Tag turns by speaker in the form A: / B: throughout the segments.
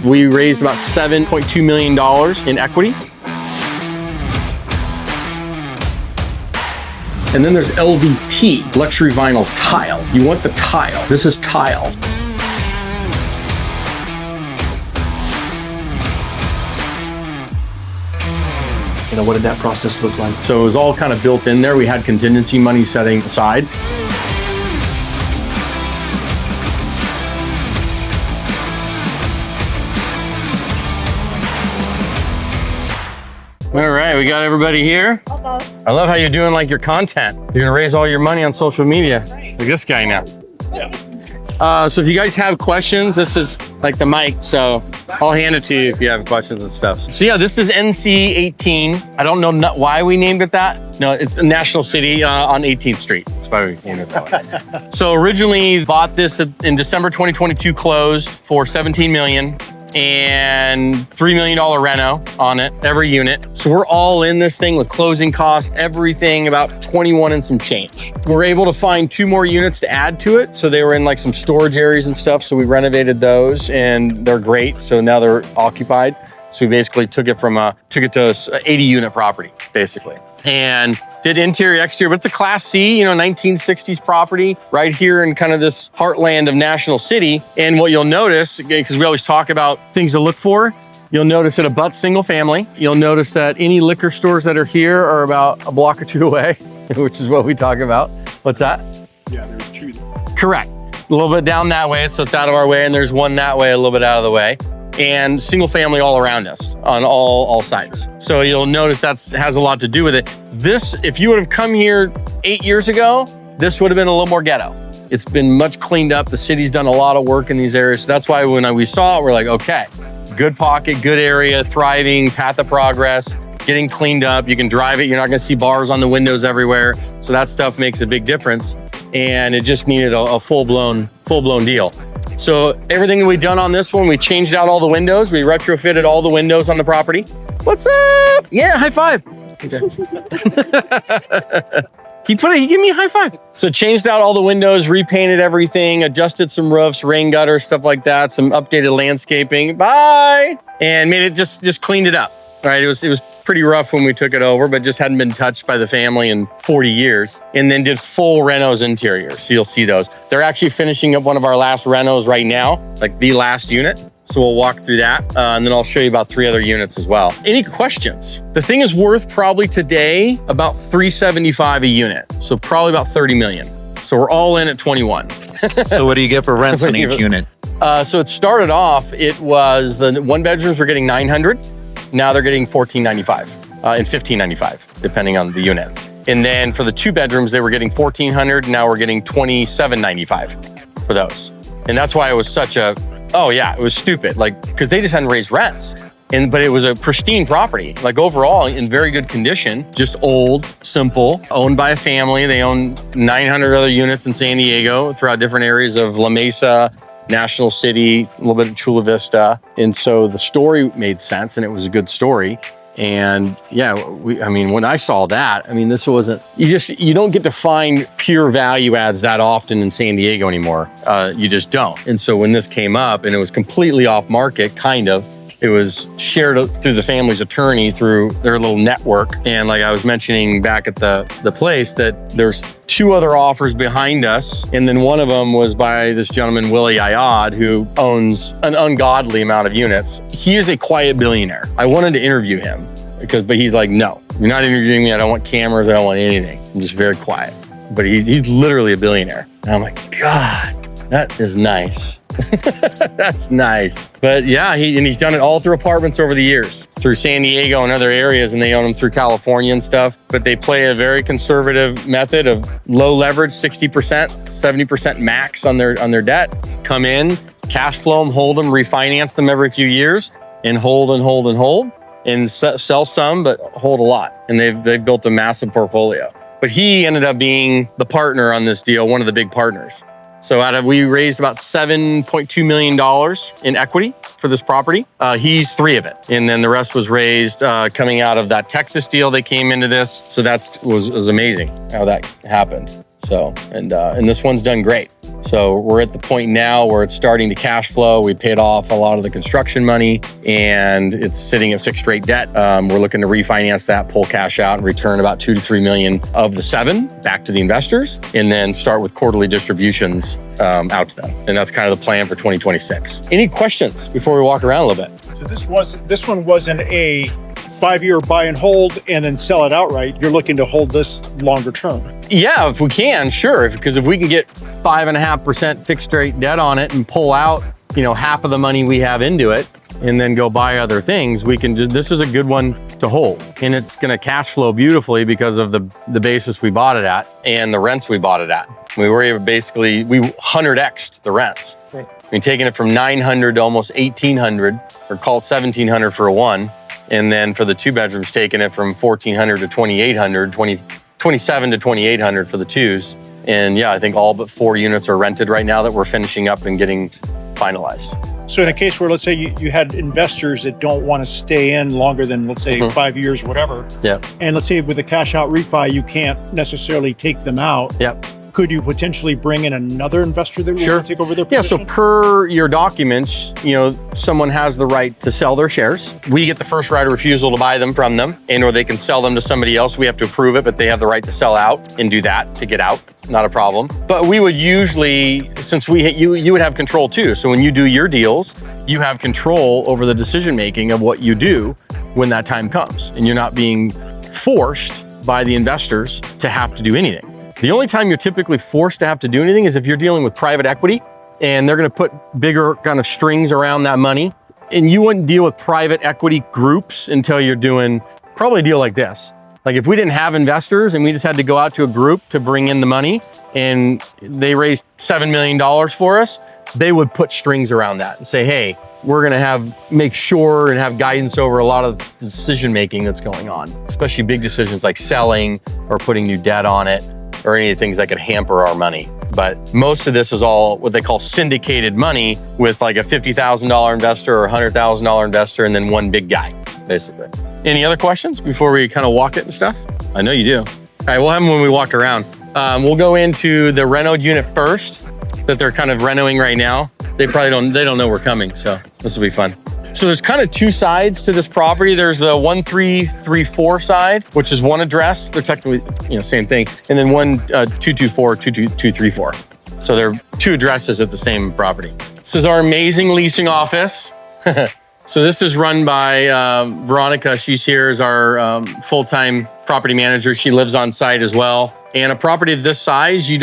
A: We raised about $7.2 million in equity. And then there's LVT, luxury vinyl tile. You want the tile. This is tile.
B: You know, what did that process look like?
A: So it was all kind of built in there. We had contingency money setting aside. All right, we got everybody here. I love how you're doing like your content. You're gonna raise all your money on social media. Like this guy now. Yeah. So if you guys have questions, this is like the mic, so I'll hand it to you if you have questions and stuff. So yeah, this is NC 18. I don't know why we named it that. No, it's a National City on 18th Street. That's why we named it that way. So originally bought this in December 2022, closed for $17 million. And $3 million reno on it, every unit. So we're all in this thing with closing costs, everything about 21 and some change. We're able to find 2 more units to add to it. So they were in like some storage areas and stuff. So we renovated those and they're great. So now they're occupied. So we basically took it to 80 unit property, basically. And did interior, exterior, but it's a Class C, 1960s property right here in kind of this heartland of National City. And what you'll notice, because we always talk about things to look for, you'll notice it abuts single family. You'll notice that any liquor stores that are here are about a block or 2 away, which is what we talk about. What's that?
B: Yeah, there's 2.
A: Correct. A little bit down that way, so it's out of our way, and there's one that way, a little bit out of the way. And single family all around us on all sides. So you'll notice that has a lot to do with it. This, if you would have come here 8 years ago, this would have been a little more ghetto. It's been much cleaned up. The city's done a lot of work in these areas. So that's why when we saw it, we're like, okay, good pocket, good area, thriving, path of progress, getting cleaned up. You can drive it. You're not gonna see bars on the windows everywhere. So that stuff makes a big difference. And it just needed a full-blown deal. So everything that we've done on this one, we changed out all the windows. We retrofitted all the windows on the property. What's up? Yeah, high five. Okay. He gave me a high five. So changed out all the windows, repainted everything, adjusted some roofs, rain gutter, stuff like that, some updated landscaping. Bye. And made it just cleaned it up. Right, it was pretty rough when we took it over, but just hadn't been touched by the family in 40 years. And then did full renos interior, so you'll see those. They're actually finishing up one of our last renos right now, like the last unit. So we'll walk through that, and then I'll show you about 3 other units as well. Any questions? The thing is worth probably today about $375 a unit, so probably about 30 million. So we're all in at 21.
C: So what do you get for rents on each unit?
A: So it started off, it was the 1 bedrooms were getting 900. Now they're getting $1,495 and $1,595, depending on the unit. And then for the 2 bedrooms, they were getting $1,400. Now we're getting $2,795 for those. And that's why it was such a, oh yeah, it was stupid. Like, because they just hadn't raised rents. But it was a pristine property, like overall in very good condition, just old, simple, owned by a family. They own 900 other units in San Diego throughout different areas of La Mesa, National City, a little bit of Chula Vista. And so the story made sense and it was a good story. And yeah, when I saw that, this wasn't, you don't get to find pure value adds that often in San Diego anymore. You just don't. And so when this came up and it was completely off market, kind of, it was shared through the family's attorney through their little network. And like I was mentioning back at the place, that there's 2 other offers behind us. And then one of them was by this gentleman, Willie Ayad, who owns an ungodly amount of units. He is a quiet billionaire. I wanted to interview him but he's like, no, you're not interviewing me. I don't want cameras. I don't want anything. I'm just very quiet. But he's literally a billionaire. And I'm like, God, that is nice. That's nice. But yeah, he's done it all through apartments over the years, through San Diego and other areas, and they own them through California and stuff. But they play a very conservative method of low leverage, 60%, 70% max on their debt. Come in, cash flow them, hold them, refinance them every few years, and hold and hold and hold, and sell some, but hold a lot. And they've built a massive portfolio. But he ended up being the partner on this deal, one of the big partners. So we raised about $7.2 million in equity for this property. He's 3 of it. And then the rest was raised coming out of that Texas deal that came into this. So that was amazing how that happened. So, and this one's done great. So we're at the point now where it's starting to cash flow. We paid off a lot of the construction money and it's sitting at fixed rate debt. We're looking to refinance that, pull cash out and return about 2 to 3 million of the 7 back to the investors, and then start with quarterly distributions out to them. And that's kind of the plan for 2026. Any questions before we walk around a little bit?
D: So this one wasn't a 5-year buy and hold and then sell it outright. You're looking to hold this longer term.
A: Yeah, if we can, sure. Because if we can get 5.5% fixed rate debt on it and pull out, half of the money we have into it and then go buy other things, we can this is a good one to hold. And it's gonna cash flow beautifully because of the basis we bought it at and the rents we bought it at. We 100x'd the rents.
B: Right.
A: I mean, taking it from 900 to almost 1800, or call it 1700 for a 1. And then for the 2 bedrooms, taking it from 1400 to 2800, 27 to 2800 for the 2s. And yeah, I think all but 4 units are rented right now that we're finishing up and getting finalized.
D: So in a case where, let's say you had investors that don't want to stay in longer than, let's say 5 years, whatever.
A: Yeah.
D: And let's say with a cash out refi, you can't necessarily take them out.
A: Yep.
D: Could you potentially bring in another investor that will take over their
A: Yeah,
D: position?
A: so per your documents, someone has the right to sell their shares. We get the first right of refusal to buy them from them, and or they can sell them to somebody else. We have to approve it, but they have the right to sell out and do that to get out. Not a problem. But we would usually, since you would have control too. So when you do your deals, you have control over the decision-making of what you do when that time comes. And you're not being forced by the investors to have to do anything. The only time you're typically forced to have to do anything is if you're dealing with private equity and they're going to put bigger kind of strings around that money. And you wouldn't deal with private equity groups until you're doing probably a deal like this. Like if we didn't have investors and we just had to go out to a group to bring in the money and they raised $7 million for us, they would put strings around that and say, hey, we're going to make sure and have guidance over a lot of the decision-making that's going on, especially big decisions like selling or putting new debt on it, or any of the things that could hamper our money. But most of this is all what they call syndicated money with like a $50,000 investor or $100,000 investor and then one big guy, basically. Any other questions before we kind of walk it and stuff? I know you do. All right, we'll have them when we walk around. We'll go into the renoed unit first that they're kind of renoing right now. They don't know we're coming, so this will be fun. So there's kind of 2 sides to this property. There's the 1334 side, which is one address. They're technically, same thing. And then 224, 234. So they're 2 addresses at the same property. This is our amazing leasing office. So this is run by Veronica. She's here as our full-time property manager. She lives on site as well. And a property of this size, you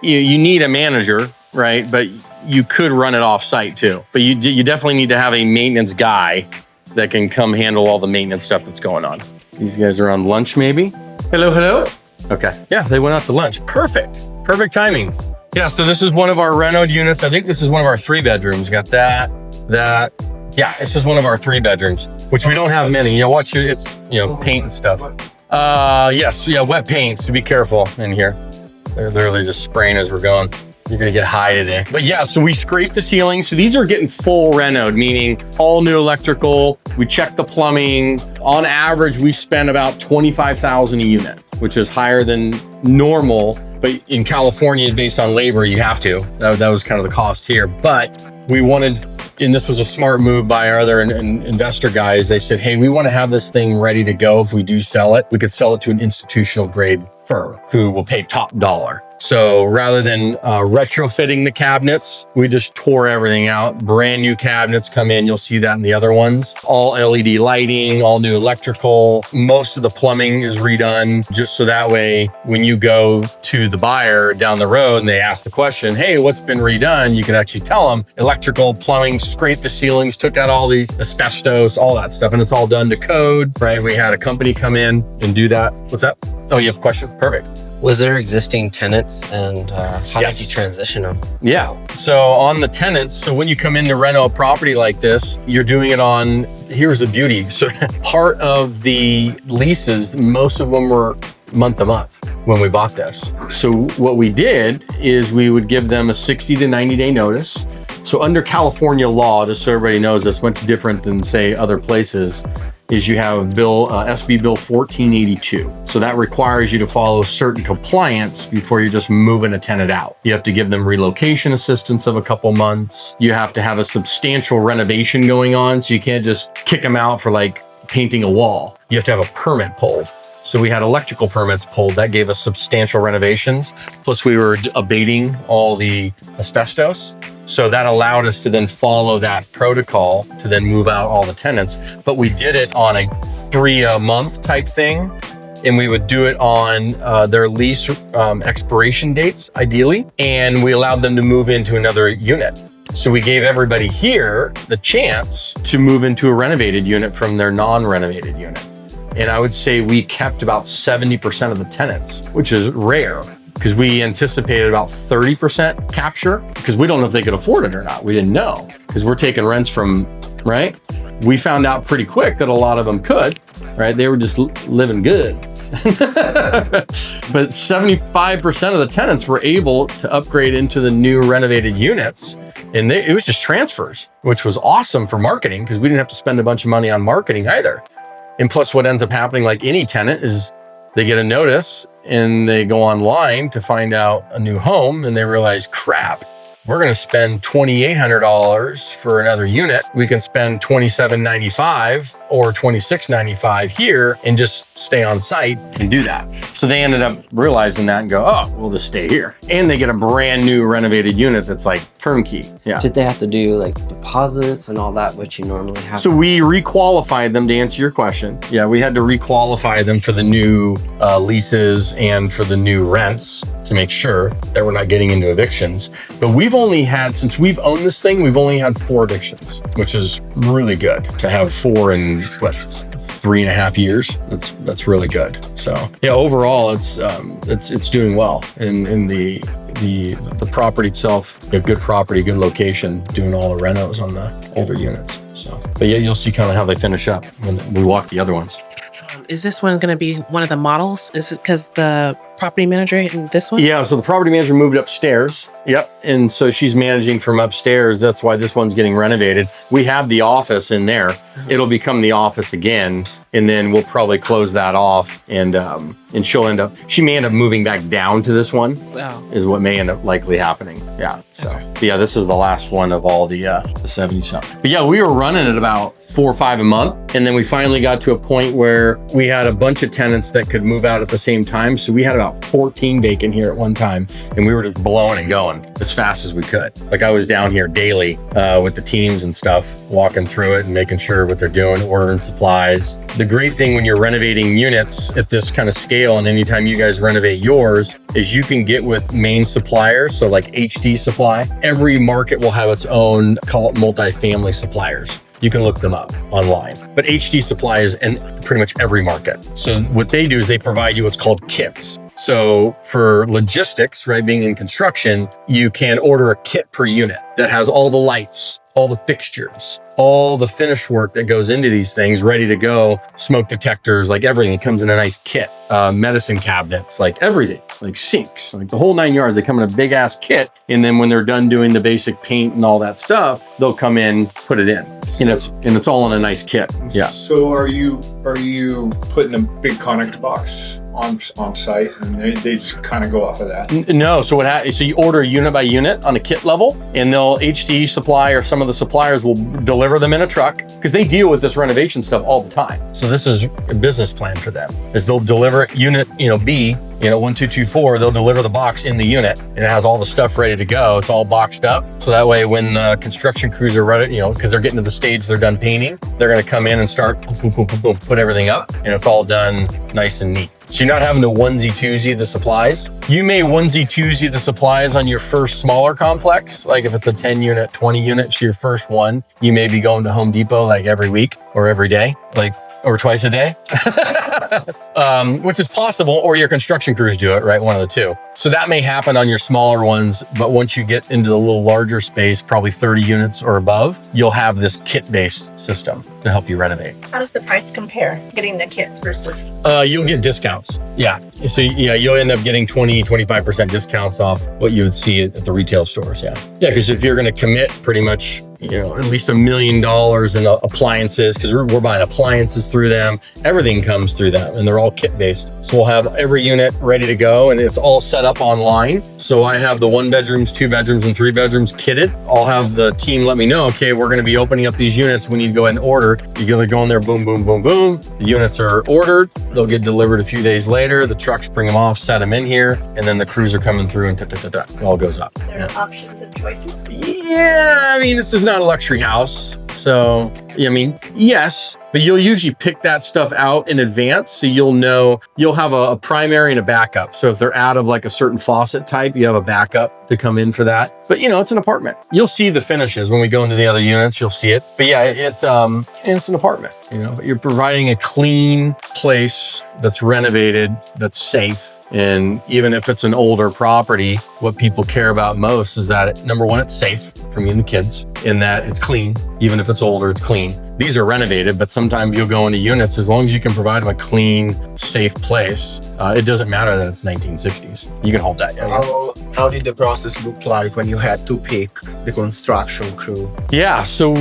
A: need a manager, right? But you could run it off site too. But you definitely need to have a maintenance guy that can come handle all the maintenance stuff that's going on. These guys are on lunch maybe. Hello. Okay. Yeah, they went out to lunch. Perfect timing. Yeah, so this is one of our renoed units. I think this is one of our 3 bedrooms. Got that. Yeah, this is one of our 3 bedrooms, which we don't have many. It's paint and stuff. Yes, wet paint, so be careful in here. They're literally just spraying as we're going. You're gonna get high today. But yeah, so we scraped the ceiling. So these are getting full renoed, meaning all new electrical. We checked the plumbing. On average, we spend about $25,000 a unit, which is higher than normal. But in California, based on labor, you have to. That was kind of the cost here. But we wanted, and this was a smart move by our other investor guys. They said, hey, we want to have this thing ready to go. If we do sell it, we could sell it to an institutional grade firm who will pay top dollar. So rather than retrofitting the cabinets, we just tore everything out. Brand new cabinets come in. You'll see that in the other ones. All LED lighting, all new electrical. Most of the plumbing is redone just so that way when you go to the buyer down the road and they ask the question, hey, what's been redone? You can actually tell them electrical, plumbing, scraped the ceilings, took out all the asbestos, all that stuff. And it's all done to code, right? We had a company come in and do that. What's that? Oh, you have a question? Perfect.
E: Was there existing tenants and how did you transition them?
A: Yeah, so on the tenants, so when you come in to reno a property like this, you're doing it on, here's the beauty. So part of the leases, most of them were month to month when we bought this. So what we did is we would give them a 60 to 90 day notice. So under California law, just so everybody knows, that's much different than say other places. is you have SB Bill 1482. So that requires you to follow certain compliance before you're just moving a tenant out. You have to give them relocation assistance of a couple months. You have to have a substantial renovation going on. So you can't just kick them out for like painting a wall. You have to have a permit pulled. So we had electrical permits pulled. That gave us substantial renovations. Plus we were abating all the asbestos. So that allowed us to then follow that protocol to then move out all the tenants. But we did it on a 3-month type thing. And we would do it on their lease expiration dates, ideally. And we allowed them to move into another unit. So we gave everybody here the chance to move into a renovated unit from their non-renovated unit. And I would say we kept about 70% of the tenants, which is rare because we anticipated about 30% capture because we don't know if they could afford it or not. We didn't know because we're taking rents from, right? We found out pretty quick that a lot of them could, right? They were just living good. But 75% of the tenants were able to upgrade into the new renovated units. And it was just transfers, which was awesome for marketing because we didn't have to spend a bunch of money on marketing either. And plus what ends up happening like any tenant is they get a notice and they go online to find out a new home and they realize, crap, we're going to spend $2,800 for another unit. We can spend $2,795 or $2,695 here and just stay on site and do that. So they ended up realizing that and go, oh, we'll just stay here. And they get a brand new renovated unit that's like turnkey. Yeah.
E: Did they have to do like deposits and all that, which you normally have?
A: So we requalified them to answer your question. Yeah, we had to requalify them for the new leases and for the new rents to make sure that we're not getting into evictions. But we've only had, since we've owned this thing, we've only had 4 evictions, which is really good to have 4 in what, 3.5 years. That's really good. So yeah, overall it's doing well. In the property itself, a good property, good location, doing all the renos on the older units. So, but yeah, you'll see kind of how they finish up when we walk the other ones.
F: Is this one going to be one of the models? Is it because the property manager in this one?
A: Yeah, so the property manager moved upstairs. Yep. And so she's managing from upstairs. That's why this one's getting renovated. We have the office in there. It'll become the office again. And then we'll probably close that off and she may end up moving back down to this one.
F: Wow.
A: Is what may end up likely happening. Yeah. So but yeah, this is the last one of all the 70 something. But yeah, we were running at about 4 or 5 a month. And then we finally got to a point where we had a bunch of tenants that could move out at the same time. So we had about 14 vacant here at one time. And we were just blowing and going as fast as we could. Like I was down here daily with the teams and stuff, walking through it and making sure what they're doing, ordering supplies. The great thing when you're renovating units at this kind of scale, and anytime you guys renovate yours, is you can get with main suppliers. So like HD Supply, every market will have its own, call it multifamily suppliers. You can look them up online. But HD Supply is in pretty much every market. So what they do is they provide you what's called kits. So for logistics, right, being in construction, you can order a kit per unit that has all the lights, all the fixtures, all the finish work that goes into these things, ready to go, smoke detectors, like everything. It comes in a nice kit, medicine cabinets, like everything, like sinks, like the whole 9 yards. They come in a big ass kit. And then when they're done doing the basic paint and all that stuff, they'll come in, put it in. And it's all in a nice kit. Yeah.
G: So are you putting a big connect box on site and they just kind of go off of that?
A: No. So so you order unit by unit on a kit level, and they'll HD Supply or some of the suppliers will deliver them in a truck because they deal with this renovation stuff all the time. So this is a business plan for them, is they'll deliver unit, B, 1224, they'll deliver the box in the unit and it has all the stuff ready to go. It's all boxed up. So that way when the construction crews are ready, because they're getting to the stage they're done painting, they're going to come in and start boom, boom, boom, boom, put everything up, and it's all done nice and neat. So you're not having to onesie twosie the supplies. You may onesie twosie the supplies on your first smaller complex. Like if it's a 10 unit, 20 units, your first one, you may be going to Home Depot like every week or every day, or twice a day, which is possible, or your construction crews do it, right? One of the two. So that may happen on your smaller ones, but once you get into the little larger space, probably 30 units or above, you'll have this kit-based system to help you renovate.
H: How does the price compare, getting the kits versus?
A: You'll get discounts. Yeah. So yeah, you'll end up getting 20-25% discounts off what you would see at the retail stores. Yeah. Yeah, because if you're going to commit pretty much at least $1 million in appliances, because we're buying appliances through them. Everything comes through them, and they're all kit-based. So we'll have every unit ready to go, and it's all set up online. So I have the 1 bedrooms, 2 bedrooms, and 3 bedrooms kitted. I'll have the team let me know, okay, we're going to be opening up these units. We need to go ahead and order. You're going to go in there, boom, boom, boom, boom. The units are ordered. They'll get delivered a few days later. The trucks bring them off, set them in here, and then the crews are coming through and it all goes up.
H: There are options and choices.
A: Yeah, I mean, this is not a luxury house. So, I mean, yes, but you'll usually pick that stuff out in advance. So you'll know, you'll have a primary and a backup. So if they're out of like a certain faucet type, you have a backup to come in for that. But it's an apartment. You'll see the finishes when we go into the other units, you'll see it. But yeah, it's an apartment, but you're providing a clean place that's renovated, that's safe. And even if it's an older property, what people care about most is that, number one, it's safe for me and the kids, in that it's clean. Even if it's older, it's clean. These are renovated, but sometimes you'll go into units, as long as you can provide them a clean, safe place, it doesn't matter that it's 1960s. You can hold that.
I: How did the process look like when you had to pick the construction crew?
A: Yeah, so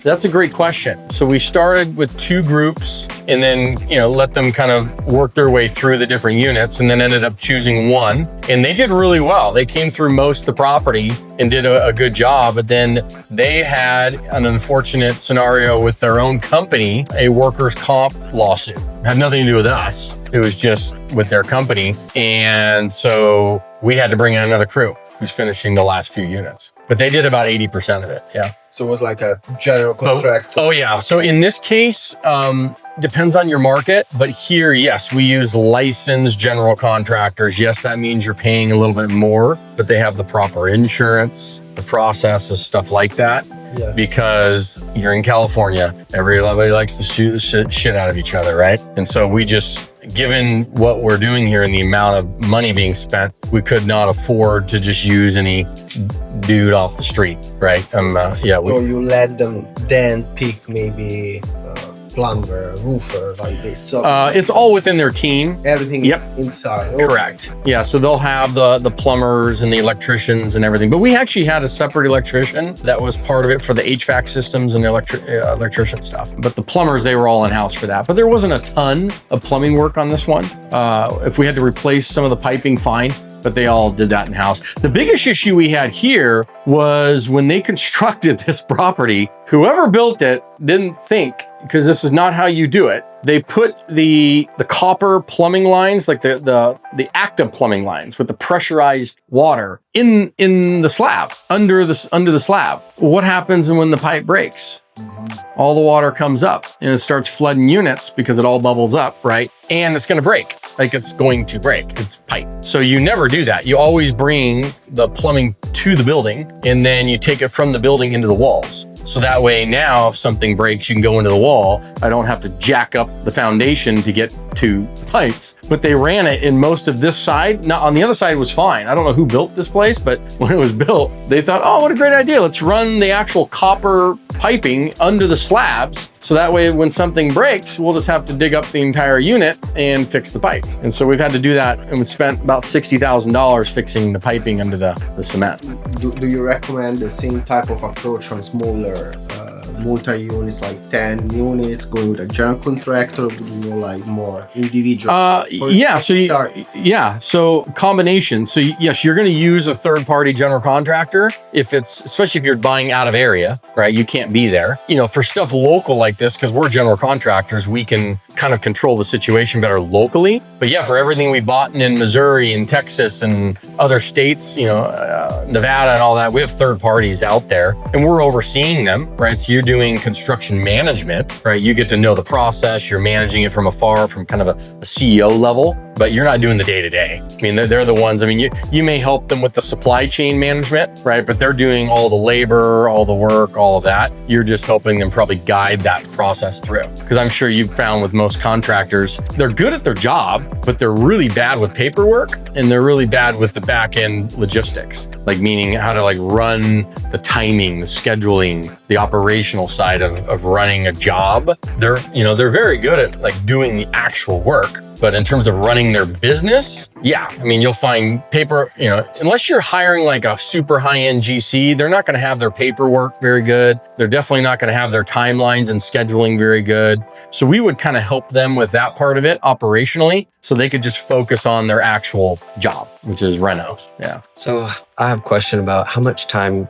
A: that's a great question. So we started with 2 groups and then, let them kind of work their way through the different units, and then ended up choosing 1. And they did really well. They came through most of the property and did a good job, but then they had an unfortunate scenario with their own company, a workers' comp lawsuit. It had nothing to do with us. It was just with their company. And so we had to bring in another crew who's finishing the last few units. But they did about 80% of it, yeah.
I: So it was like a general contractor.
A: Oh yeah, so in this case, depends on your market, but here, yes, we use licensed general contractors. Yes, that means you're paying a little bit more, but they have the proper insurance, the processes, stuff like that.
I: Yeah.
A: Because you're in California, everybody likes to shoot the shit out of each other, right? And so we just, given what we're doing here and the amount of money being spent, we could not afford to just use any dude off the street, right?
I: So you let them then pick maybe plumber, roofer, like this. So
A: it's all within their team.
I: Everything inside. Okay.
A: Correct. Yeah, so they'll have the plumbers and the electricians and everything. But we actually had a separate electrician that was part of it for the HVAC systems and the electrician stuff. But the plumbers, they were all in-house for that. But there wasn't a ton of plumbing work on this one. If we had to replace some of the piping, fine. But they all did that in-house. The biggest issue we had here was when they constructed this property, whoever built it didn't think, because this is not how you do it. They put the copper plumbing lines, like the active plumbing lines with the pressurized water in the slab, under the slab. What happens when the pipe breaks? All the water comes up and it starts flooding units because it all bubbles up, right? And it's going to break. Like, it's going to break. It's pipe. So you never do that. You always bring the plumbing to the building, and then you take it from the building into the walls. So that way now, if something breaks, you can go into the wall. I don't have to jack up the foundation to get to pipes. But they ran it in most of this side. Now, on the other side was fine. I don't know who built this place, but when it was built, they thought, oh, what a great idea. Let's run the actual copper piping under the slabs. So that way, when something breaks, we'll just have to dig up the entire unit and fix the pipe. And so we've had to do that, and we spent about $60,000 fixing the piping under the cement.
I: Do you recommend the same type of approach on smaller multi-units, like 10 units, going with a general contractor, or do you like more individual?
A: So combination. So yes, you're going to use a third-party general contractor especially if you're buying out of area, right? You can't be there. For stuff local like this, because we're general contractors, we can kind of control the situation better locally. But yeah, for everything we bought in Missouri and Texas and other states, Nevada and all that, we have third parties out there and we're overseeing them, right? So you're doing construction management, right? You get to know the process, you're managing it from afar, from kind of a CEO level, but you're not doing the day-to-day. I mean, they're the ones, you may help them with the supply chain management, right? But they're doing all the labor, all the work, all of that. You're just helping them probably guide that process through. Because I'm sure you've found with most contractors, they're good at their job, but they're really bad with paperwork and they're really bad with the back-end logistics, like meaning how to run the timing, the scheduling, the operational side of running a job. They're very good at doing the actual work, But in terms of running their business, yeah, I mean, you'll find paper, you know, unless you're hiring like a super high-end GC, they're not going to have their paperwork very good. They're definitely not going to have their timelines and scheduling very good. So we would kind of help them with that part of it operationally, so they could just focus on their actual job, which is renos. Yeah.
E: So I have a question about how much time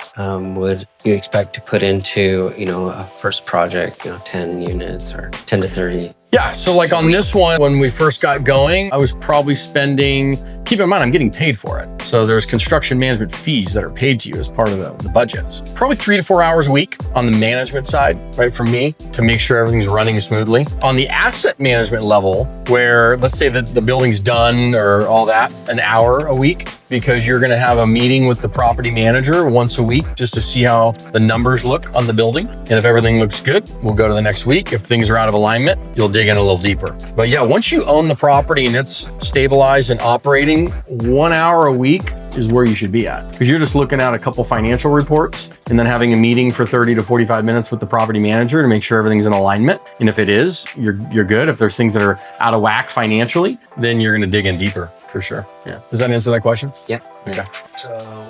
E: would you expect to put into, you know, a first project, you know, 10 units or 10 to 30?
A: Yeah, so like on this one, when we first got going, I was probably spending, keep in mind, I'm getting paid for it. So there's construction management fees that are paid to you as part of the budgets. Probably 3 to 4 hours a week on the management side, right, for me, to make sure everything's running smoothly. On the asset management level, where let's say that the building's done or all that, an hour a week, because you're gonna have a meeting with the property manager once a week just to see how the numbers look on the building. And if everything looks good, we'll go to the next week. If things are out of alignment, you'll dig in a little deeper. But yeah, once you own the property and it's stabilized and operating, 1 hour a week is where you should be at. Because you're just looking at a couple financial reports and then having a meeting for 30 to 45 minutes with the property manager to make sure everything's in alignment. And if it is, you're good. If there's things that are out of whack financially, then you're gonna dig in deeper. For sure. Yeah. Does that answer that question?
E: Yeah.
A: Okay.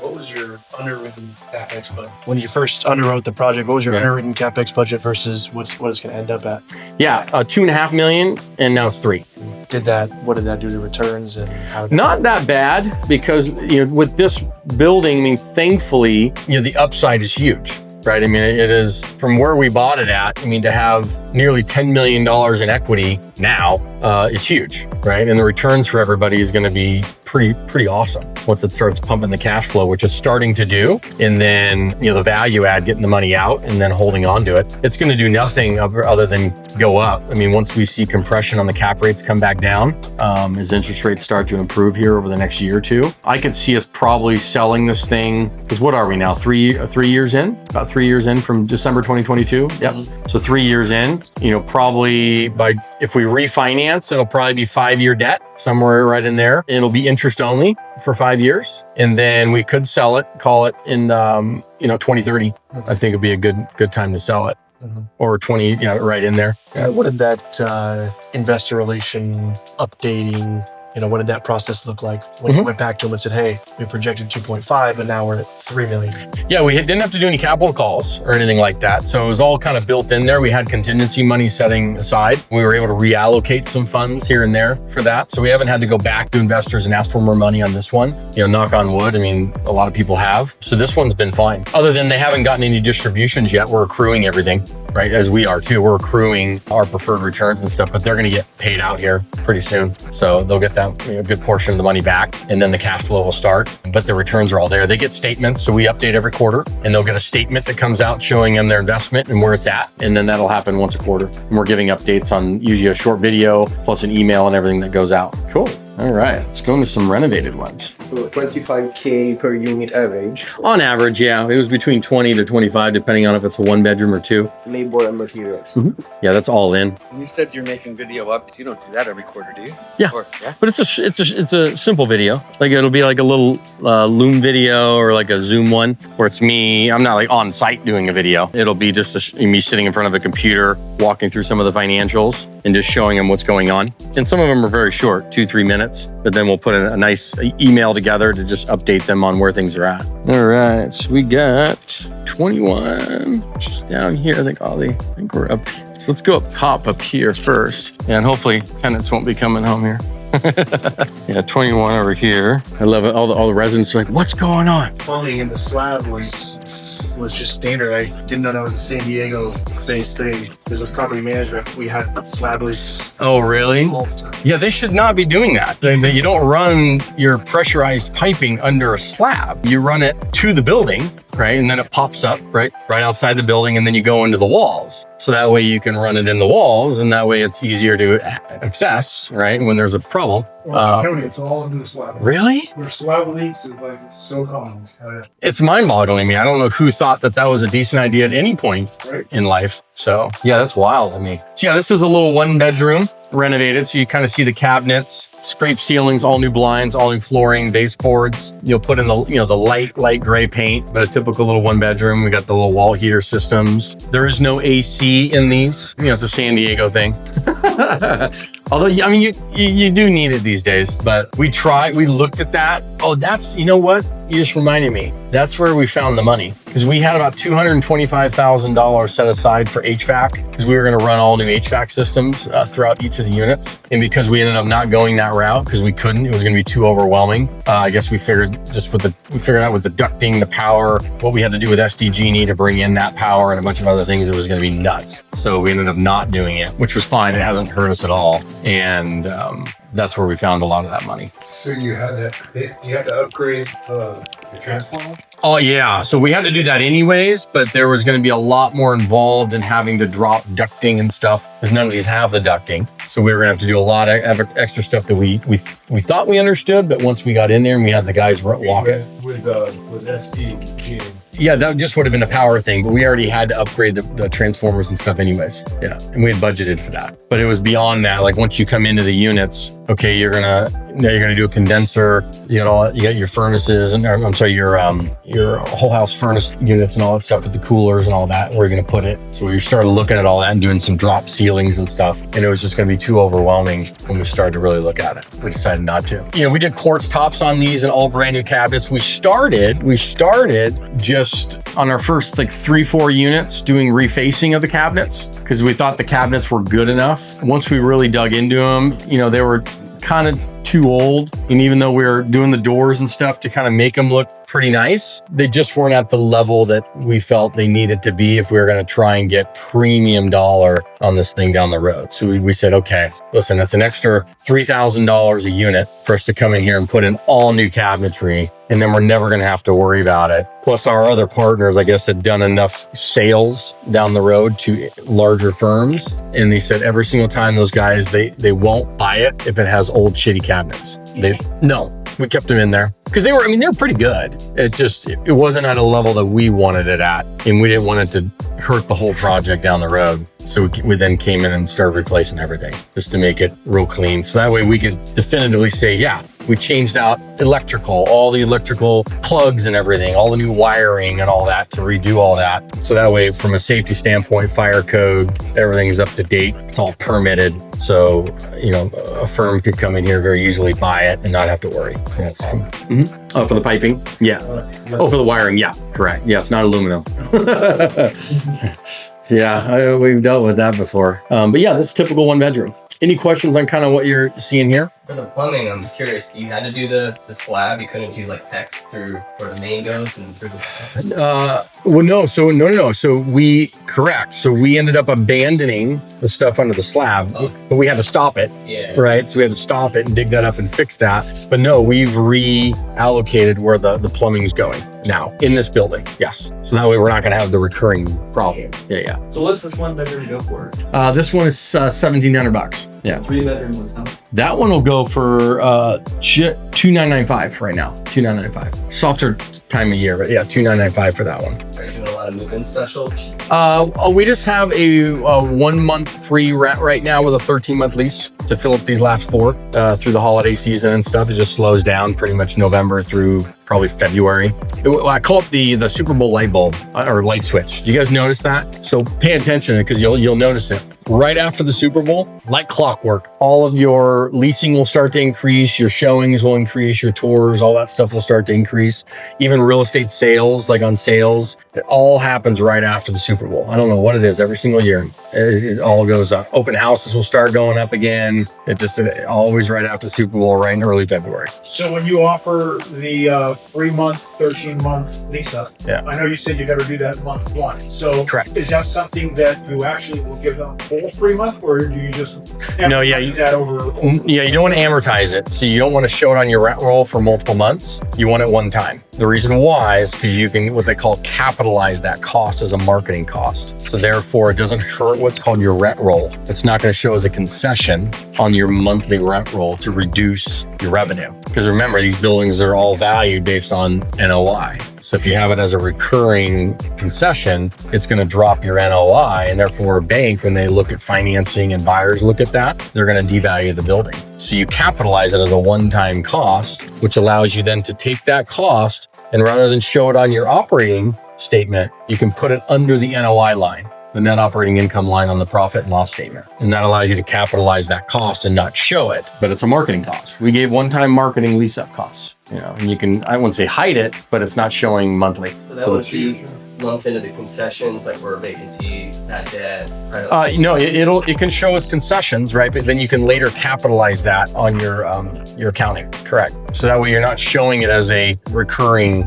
B: What was your underwritten CapEx budget? When you first underwrote the project, what was your underwritten CapEx budget versus what it's going to end up at?
A: Yeah, 2.5 million, and now it's 3.
B: What did that do to returns and how?
A: Not that bad, because you know, with this building, I mean, thankfully, you know, the upside is huge. Right. I mean, it is from where we bought it at. I mean, to have nearly $10 million in equity now is huge. Right. And the returns for everybody is going to be pretty awesome once it starts pumping the cash flow, which is starting to do. And then, you know, the value add, getting the money out and then holding on to it. It's going to do nothing other than go up. I mean, once we see compression on the cap rates come back down, as interest rates start to improve here over the next year or two, I could see us probably selling this thing. Because what are we now? 3 years in? About 3 years in from December 2022. Yep. So 3 years in, you know, probably if we refinance, it'll probably be 5-year debt, somewhere right in there. It'll be interest only for 5 years. And then we could sell it, call it in, 2030. I think it'd be a good time to sell it. Or 20, right in there.
B: What did that investor relation updating, what did that process look like when you went back to them and said, hey, we projected 2.5, but now we're at 3 million?
A: Yeah, we didn't have to do any capital calls or anything like that. So it was all kind of built in there. We had contingency money setting aside. We were able to reallocate some funds here and there for that. So we haven't had to go back to investors and ask for more money on this one. Knock on wood. I mean, a lot of people have. So this one's been fine. Other than they haven't gotten any distributions yet. We're accruing everything, right? As we are too. We're accruing our preferred returns and stuff, but they're going to get paid out here pretty soon. So they'll get that a good portion of the money back, and then the cash flow will start. But the returns are all there. They get statements, so we update every quarter, and they'll get a statement that comes out showing them their investment and where it's at, and then that'll happen once a quarter. And we're giving updates on usually a short video plus an email and everything that goes out. Cool. All right, let's go into some renovated ones.
I: So 25K per unit average.
A: On average, yeah, it was between 20 to 25, depending on if it's a 1-bedroom or 2.
I: Labor and materials.
A: Yeah, that's all in.
J: You said you're making video updates. You don't do that every quarter, do you?
A: Yeah, but it's a simple video. Like it'll be like a little Loom video or like a Zoom one where it's me. I'm not like on site doing a video. It'll be just me sitting in front of a computer, walking through some of the financials and just showing them what's going on. And some of them are very short, 2-3 minutes, but then we'll put a nice email together to just update them on where things are at. All right, so we got 21, which is down here. I think we're up. So let's go up top up here first. And hopefully tenants won't be coming home here. Yeah, 21 over here. I love it. All the residents are like, what's going on?
B: Plumbing in the slab was just standard. I didn't know that was a San Diego based thing. Because with property management, we had slab leaks.
A: Oh, really? Yeah, they should not be doing that. You don't run your pressurized piping under a slab. You run it to the building, right? And then it pops up, right outside the building, and then you go into the walls. So that way you can run it in the walls, and that way it's easier to access, right? When there's a problem.
B: It's all into the slab.
A: Really?
B: There's slab leaks is like so common.
A: It's mind-boggling me. I don't know who thought that was a decent idea at any point in life. So yeah, that's wild to me. So yeah, this is a little 1-bedroom renovated. So you kind of see the cabinets, scrape ceilings, all new blinds, all new flooring, baseboards. You'll put in the, the light gray paint, but a typical little 1-bedroom. We got the little wall heater systems. There is no AC in these. It's a San Diego thing. Although, I mean, you do need it these days, but we looked at that. Oh, you know what? You just reminded me. That's where we found the money, because we had about $225,000 set aside for HVAC, because we were going to run all new HVAC systems throughout each of the units. And because we ended up not going that route because we couldn't, it was going to be too overwhelming. I guess we figured out with the ducting, the power, what we had to do with SDG&E to bring in that power and a bunch of other things, it was going to be nuts. So we ended up not doing it, which was fine. It hasn't hurt us at all. And that's where we found a lot of that money.
G: So you had to upgrade the transformer?
A: Oh yeah, so we had to do that anyways, but there was going to be a lot more involved in having to drop ducting and stuff, because none of these have the ducting. So we were going to have to do a lot of extra stuff that we thought we understood, but once we got in there and we had the guys walk it.
G: With SDG.
A: Yeah, that just would have been a power thing, but we already had to upgrade the transformers and stuff anyways. Yeah, and we had budgeted for that. But it was beyond that. Like once you come into the units, okay, you're gonna do a condenser. You got your furnaces and your whole house furnace units and all that stuff with the coolers and all that. Where you're gonna put it. So we started looking at all that and doing some drop ceilings and stuff, and it was just gonna be too overwhelming when we started to really look at it. We decided not to. You know, we did quartz tops on these and all brand new cabinets. We started just on our first like 3-4 units doing refacing of the cabinets, because we thought the cabinets were good enough. Once we really dug into them, you know, they were kind of too old. And even though we were doing the doors and stuff to kind of make them look pretty nice, they just weren't at the level that we felt they needed to be if we were going to try and get premium dollar on this thing down the road. So we said, okay, listen, that's an extra $3,000 a unit for us to come in here and put in all new cabinetry, and then we're never going to have to worry about it. Plus our other partners, I guess, had done enough sales down the road to larger firms, and they said every single time those guys, they won't buy it if it has old shitty cabinets. We kept them in there because they were pretty good. It wasn't at a level that we wanted it at, and we didn't want it to hurt the whole project down the road. So we then came in and started replacing everything just to make it real clean. So that way we could definitively say, yeah, we changed out all the electrical plugs and everything, all the new wiring and all that, to redo all that. So that way, from a safety standpoint, fire code, everything is up to date. It's all permitted. So, you know, a firm could come in here very easily, buy it, and not have to worry. So that's, Oh, for the piping? Yeah. Oh, for the wiring? Yeah, correct. Yeah, it's not aluminum. Yeah, we've dealt with that before. But yeah, this is typical 1-bedroom. Any questions on kind of what you're seeing here?
K: For the plumbing, I'm curious. You had to do the slab. You couldn't do like PEX through where the main goes and through the.
A: Well, no. So no. So we ended up abandoning the stuff under the slab, but we had to stop it.
K: Yeah.
A: Right. So we had to stop it and dig that up and fix that. But no, we've reallocated where the plumbing's going now in this building. Yes. So that way we're not going to have the recurring problem. Yeah.
K: So what's this 1-bedroom go for?
A: This one is $1,700. Yeah.
K: 3-bedroom was how much?
A: That one will go for $2,995 right now. $2,995. Softer time of year, but yeah, $2,995 for that one.
K: Are you doing a lot of move-in specials?
A: We just have a 1-month free rent right now with a 13-month lease to fill up these last 4 through the holiday season and stuff. It just slows down pretty much November through probably February. I call it the Super Bowl light bulb or light switch. Do you guys notice that? So pay attention because you'll notice it. Right after the Super Bowl, like clockwork, all of your leasing will start to increase, your showings will increase, your tours, all that stuff will start to increase. Even real estate sales, like on sales, it all happens right after the Super Bowl. I don't know what it is every single year. It all goes up. Open houses will start going up again. It always right after the Super Bowl, right in early February.
D: So when you offer the 3-month, 13-month lease up,
A: yeah.
D: I know you said you got to do that month 1. So
A: correct.
D: Is that something that you actually will give them full 3 month, or do you just amortize that over?
A: Yeah, you don't want to amortize it. So you don't want to show it on your rent roll for multiple months. You want it one time. The reason why is because you can what they call capitalize that cost as a marketing cost. So therefore, it doesn't hurt what's called your rent roll. It's not going to show as a concession on your monthly rent roll to reduce your revenue. Because remember, these buildings are all valued based on NOI. So if you have it as a recurring concession, it's going to drop your NOI, and therefore a bank, when they look at financing and buyers look at that, they're going to devalue the building. So you capitalize it as a one-time cost, which allows you then to take that cost and rather than show it on your operating statement, you can put it under the NOI line. the net operating income line on the profit and loss statement. And that allows you to capitalize that cost and not show it, but it's a marketing cost. We gave one-time marketing lease up costs, you know, and you can, I wouldn't say hide it, but it's not showing monthly.
K: So that would be lumped into the concessions, like where vacancy, that debt. Right?
A: No, it can show as concessions, right? But then you can later capitalize that on your accounting. Correct. So that way you're not showing it as a recurring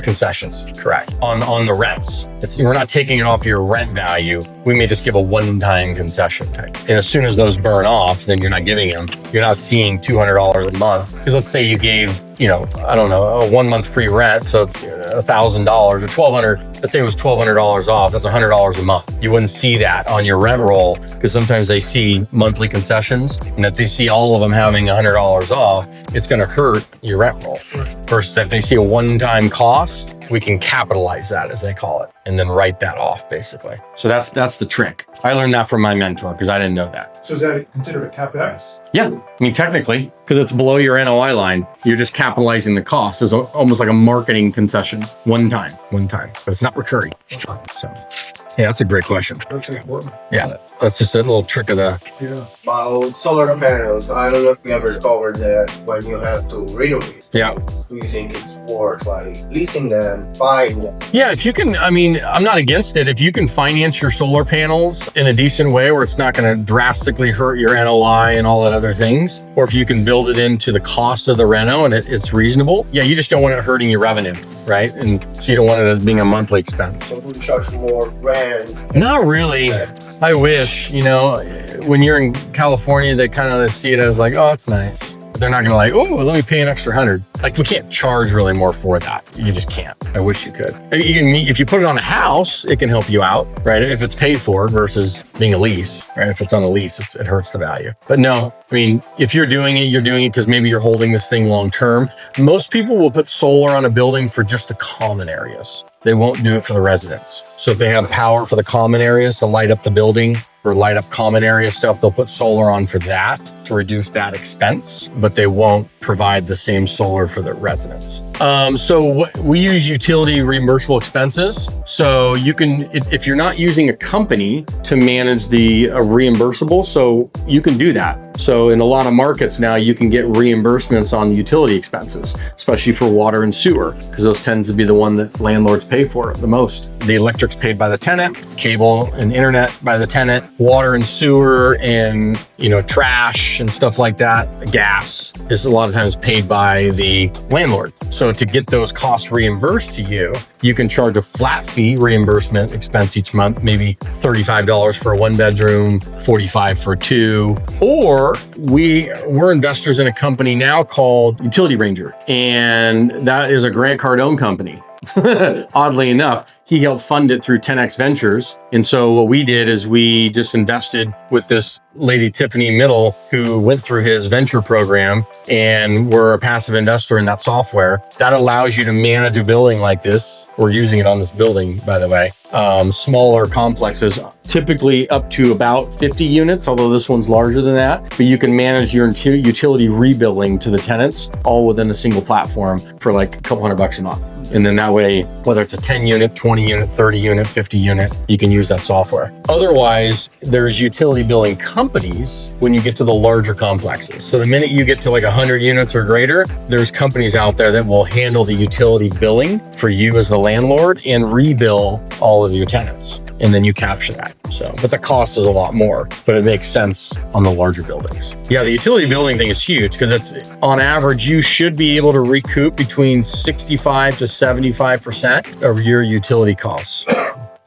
A: concessions. Correct. On the rents, we're not taking it off your rent value. We may just give a one-time concession type. And as soon as those burn off, then you're not giving them. You're not seeing $200 a month. Because let's say you gave, you know, I don't know, a 1 month free rent, so it's $1,000 or $1,200. Let's say it was $1,200 off. That's $100 a month. You wouldn't see that on your rent roll because sometimes they see monthly concessions, and if they see all of them having $100 off, it's going to hurt your rent roll. Versus if they see a one-time cost, we can capitalize that, as they call it, and then write that off basically. So that's the trick. I learned that from my mentor because I didn't know that.
D: So is that considered a CapEx?
A: Yeah, I mean, technically, because it's below your NOI line, you're just capitalizing the cost. It's almost like a marketing concession, one time, but it's not recurring. So, yeah, that's a great question.
I: That's important.
A: Yeah, that's just a little trick of the.
I: Yeah. About solar panels, I don't know if we ever covered that when you have to renovate.
A: Yeah.
I: Do you think it's worth like leasing them, buying them?
A: Yeah, if you can, I mean, I'm not against it. If you can finance your solar panels in a decent way where it's not going to drastically hurt your NOI and all that other things, or if you can build it into the cost of the reno and it's reasonable, yeah, you just don't want it hurting your revenue, right? And so you don't want it as being a monthly expense.
I: So we charge more rent?
A: Not really. I wish, you know, when you're in California, they kind of see it as like, oh, it's nice. But they're not going to like, oh, let me pay an extra $100. Like, we can't charge really more for that. You just can't. I wish you could. If you put it on a house, it can help you out, right? If it's paid for versus being a lease, right? If it's on a lease, it hurts the value. But no, I mean, if you're doing it because maybe you're holding this thing long term. Most people will put solar on a building for just the common areas. They won't do it for the residents. So if they have power for the common areas to light up the building or light up common area stuff, they'll put solar on for that to reduce that expense, but they won't provide the same solar for the residents. We use utility reimbursable expenses. So you can, if you're not using a company to manage the reimbursable, so you can do that. So in a lot of markets now, you can get reimbursements on utility expenses, especially for water and sewer, because those tend to be the one that landlords pay for the most. The electric's paid by the tenant, cable and internet by the tenant, water and sewer and, you know, trash and stuff like that. Gas is a lot of times paid by the landlord. So to get those costs reimbursed to you, you can charge a flat fee reimbursement expense each month, maybe $35 for a 1-bedroom, $45 for a 2, or we're investors in a company now called Utility Ranger, and that is a Grant Cardone company. Oddly enough, he helped fund it through 10X Ventures. And so what we did is we just invested with this lady, Tiffany Middle, who went through his venture program, and we're a passive investor in that software that allows you to manage a building like this. We're using it on this building, by the way. Smaller complexes, typically up to about 50 units, although this one's larger than that. But you can manage your utility rebilling to the tenants all within a single platform for like a couple $100 a month. And then that way, whether it's a 10 unit, 20 unit, 30 unit, 50 unit, you can use that software. Otherwise, there's utility billing companies when you get to the larger complexes. So the minute you get to like 100 units or greater, there's companies out there that will handle the utility billing for you as the landlord and rebill all of your tenants. And then you capture that. So, but the cost is a lot more, but it makes sense on the larger buildings. Yeah, the utility billing thing is huge because it's on average, you should be able to recoup between 65 to 75% of your utility costs.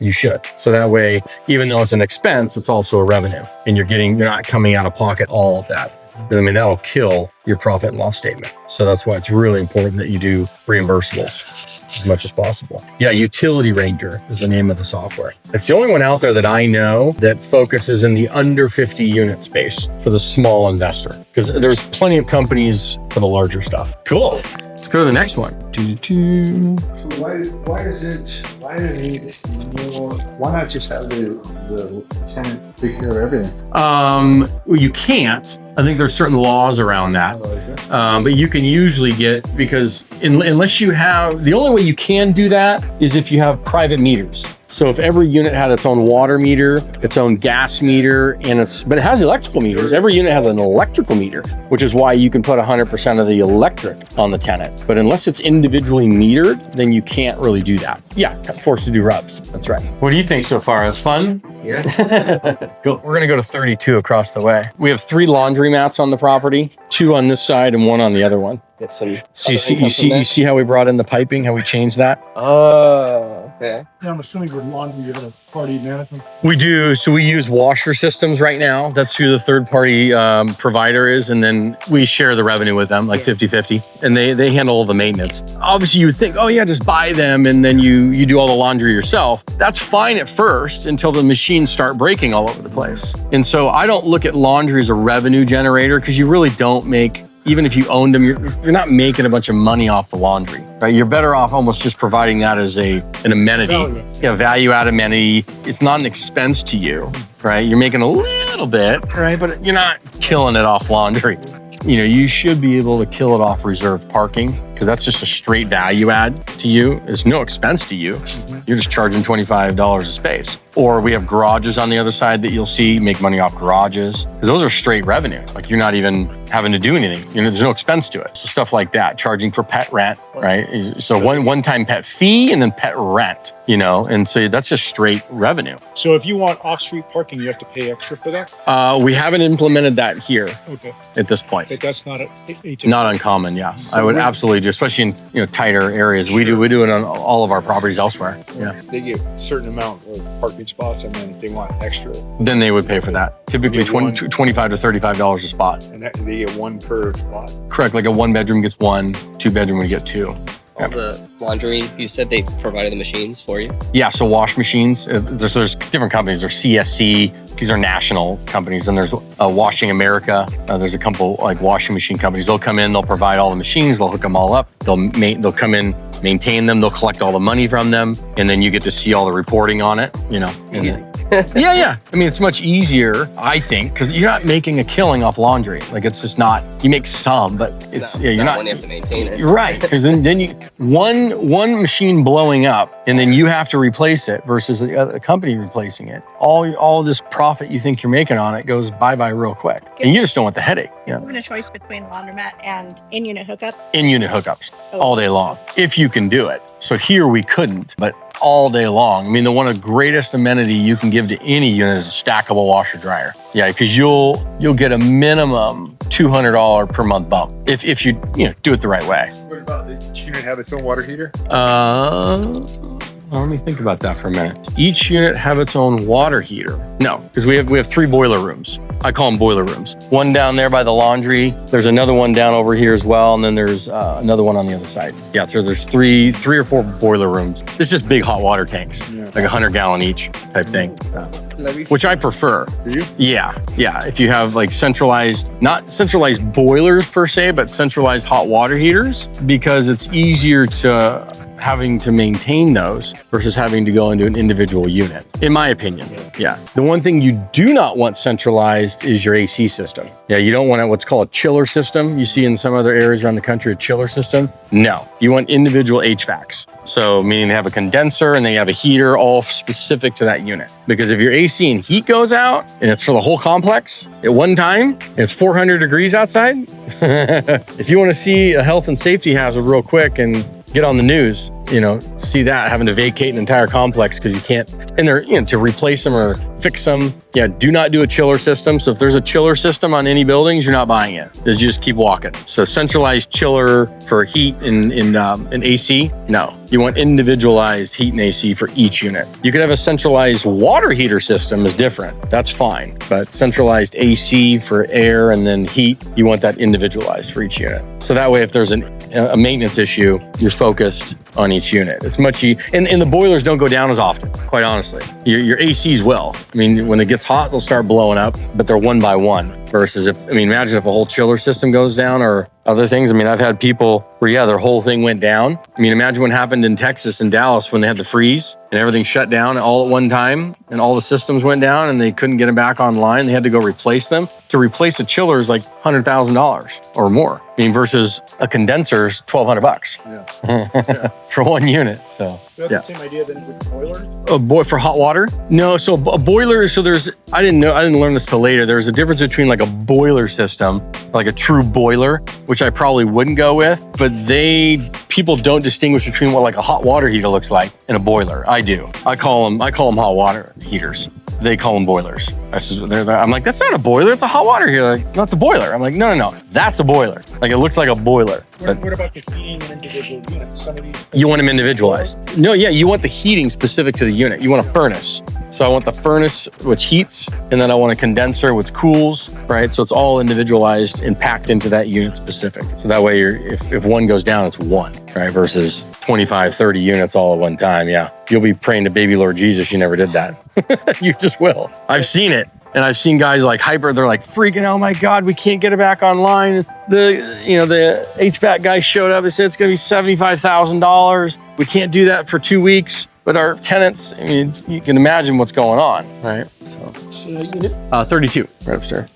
A: You should. So that way, even though it's an expense, it's also a revenue, and you're not coming out of pocket all of that. I mean, that'll kill your profit and loss statement. So that's why it's really important that you do reimbursables as much as possible. Yeah, Utility Ranger is the name of the software. It's the only one out there that I know that focuses in the under 50 unit space for the small investor, because there's plenty of companies for the larger stuff. Cool. Let's go to the next one.
G: So why not just have the tenant take care of everything?
A: Well, you can't. I think there's certain laws around that. But you can usually get, because unless you have, the only way you can do that is if you have private meters. So if every unit had its own water meter, its own gas meter, but it has electrical meters. Every unit has an electrical meter, which is why you can put 100% of the electric on the tenant. But unless it's individually metered, then you can't really do that. Yeah, forced to do rubs. That's right. What do you think so far? Is fun?
E: Yeah.
A: Cool. We're gonna go to 32 across the way. We have 3 laundry mats on the property, 2 on this side and 1 on the other one.
K: Get some.
A: So you see how we brought in the piping, how we changed that?
K: Oh, okay.
D: Yeah, I'm assuming with laundry, you're gonna party management.
A: We do. So we use washer systems right now. That's who the third party provider is. And then we share the revenue with them, like 50-50. And they handle all the maintenance. Obviously you would think, oh yeah, just buy them and then you do all the laundry yourself. That's fine at first until the machines start breaking all over the place. And so I don't look at laundry as a revenue generator because you really don't make, even if you owned them, you're not making a bunch of money off the laundry, right? You're better off almost just providing that as an amenity, value-add amenity. It's not an expense to you, right? You're making a little bit, right? But you're not killing it off laundry. You should be able to kill it off reserved parking because that's just a straight value add to you. It's no expense to you. You're just charging $25 a space. Or we have garages on the other side that you'll see make money off garages because those are straight revenue. Like you're not even having to do anything. There's no expense to it. So stuff like that, charging for pet rent, right? So one-time pet fee and then pet rent, and so that's just straight revenue.
D: So if you want off-street parking, you have to pay extra for that?
A: We haven't implemented that here at this point.
D: But that's not
A: not uncommon, yeah. I would absolutely do, especially in tighter areas. We do it on all of our properties elsewhere. Yeah.
G: They get a certain amount of parking spots, and then if they want extra,
A: then they would pay for that. Typically $25 to $35 a spot.
G: And they get 1 per spot.
A: Correct, like a 1-bedroom gets 1, 2-bedroom would get 2.
K: All the laundry, you said they provided the machines for you?
A: Yeah, so wash machines, there's different companies. There's CSC, these are national companies, and there's Washing America. There's a couple like washing machine companies. They'll come in, they'll provide all the machines, they'll hook them all up. They'll come in, maintain them, they'll collect all the money from them, and then you get to see all the reporting on it,
K: Easy.
A: Yeah. I mean, it's much easier, I think, because you're not making a killing off laundry. Like it's just not. You make some, but you're not.
K: When you have to maintain it.
A: You're right, because then you one machine blowing up, and then you have to replace it versus a company replacing it. All this profit you think you're making on it goes bye real quick, and you just don't want the headache.
H: Given a choice between laundromat and in-unit hookups?
A: In-unit hookups all day long, if you can do it. So here we couldn't, but all day long. I mean, one of the greatest amenity you can give to any unit is a stackable washer dryer. Yeah, because you'll get a minimum $200 per month bump if you do it the right way.
G: What about the unit have its own water heater?
A: Let me think about that for a minute. Each unit have its own water heater. No, because we have 3 boiler rooms. I call them boiler rooms. One down there by the laundry. There's another one down over here as well, and then there's another one on the other side. Yeah, so there's three or 4 boiler rooms. It's just big hot water tanks, like 100-gallon each type thing, which I prefer.
G: Do you?
A: Yeah. If you have like not centralized boilers per se, but centralized hot water heaters, because it's easier to having to maintain those versus having to go into an individual unit, in my opinion. Yeah. The one thing you do not want centralized is your AC system. Yeah, you don't want what's called a chiller system. You see in some other areas around the country, a chiller system. No, you want individual HVACs. So meaning they have a condenser and they have a heater all specific to that unit. Because if your AC and heat goes out and it's for the whole complex at one time, and it's 400 degrees outside, if you want to see a health and safety hazard real quick and get on the news, see that having to vacate an entire complex because you can't, and they're, to replace them or fix them. Yeah, do not do a chiller system. So if there's a chiller system on any buildings, you're not buying it. You just keep walking. So centralized chiller for heat and AC, no. You want individualized heat and AC for each unit. You could have a centralized water heater system is different. That's fine. But centralized AC for air and then heat, you want that individualized for each unit. So that way, if there's a maintenance issue, you're focused on each unit. It's much easier. And the boilers don't go down as often, quite honestly. Your ACs will. I mean, when it gets hot, they'll start blowing up, but they're one by one. Versus imagine if a whole chiller system goes down or other things. I've had people where yeah, their whole thing went down. I mean, imagine what happened in Texas and Dallas when they had the freeze and everything shut down all at one time and all the systems went down and they couldn't get them back online. They had to go replace them. To replace a chiller is like $100,000 or more. I mean, versus a condenser is $1,200 for one unit. So
D: That's the same idea then with boilers?
A: For hot water? No, so a boiler, so I didn't learn this till later. There's a difference between like a boiler system, like a true boiler, which I probably wouldn't go with, but people don't distinguish between what like a hot water heater looks like and a boiler. I do. I call them hot water heaters. They call them boilers. I'm like, that's not a boiler, it's a hot water heater. Like, no, it's a boiler. I'm like, no, that's a boiler. Like, it looks like a boiler.
D: What about the heating and individual units?
A: You want them individualized. No, yeah, you want the heating specific to the unit. You want a furnace. So I want the furnace, which heats, and then I want a condenser, which cools, right? So it's all individualized and packed into that unit specific. So that way, if one goes down, it's one, right? Versus 25, 30 units all at one time. Yeah, you'll be praying to baby Lord Jesus you never did that. You just will. I've seen it. And I've seen guys like hyper, they're like freaking out, oh my God, we can't get it back online. The HVAC guy showed up and said it's gonna be $75,000. We can't do that for 2 weeks. But our tenants, I mean, you can imagine what's going on, right? So unit 32, right upstairs.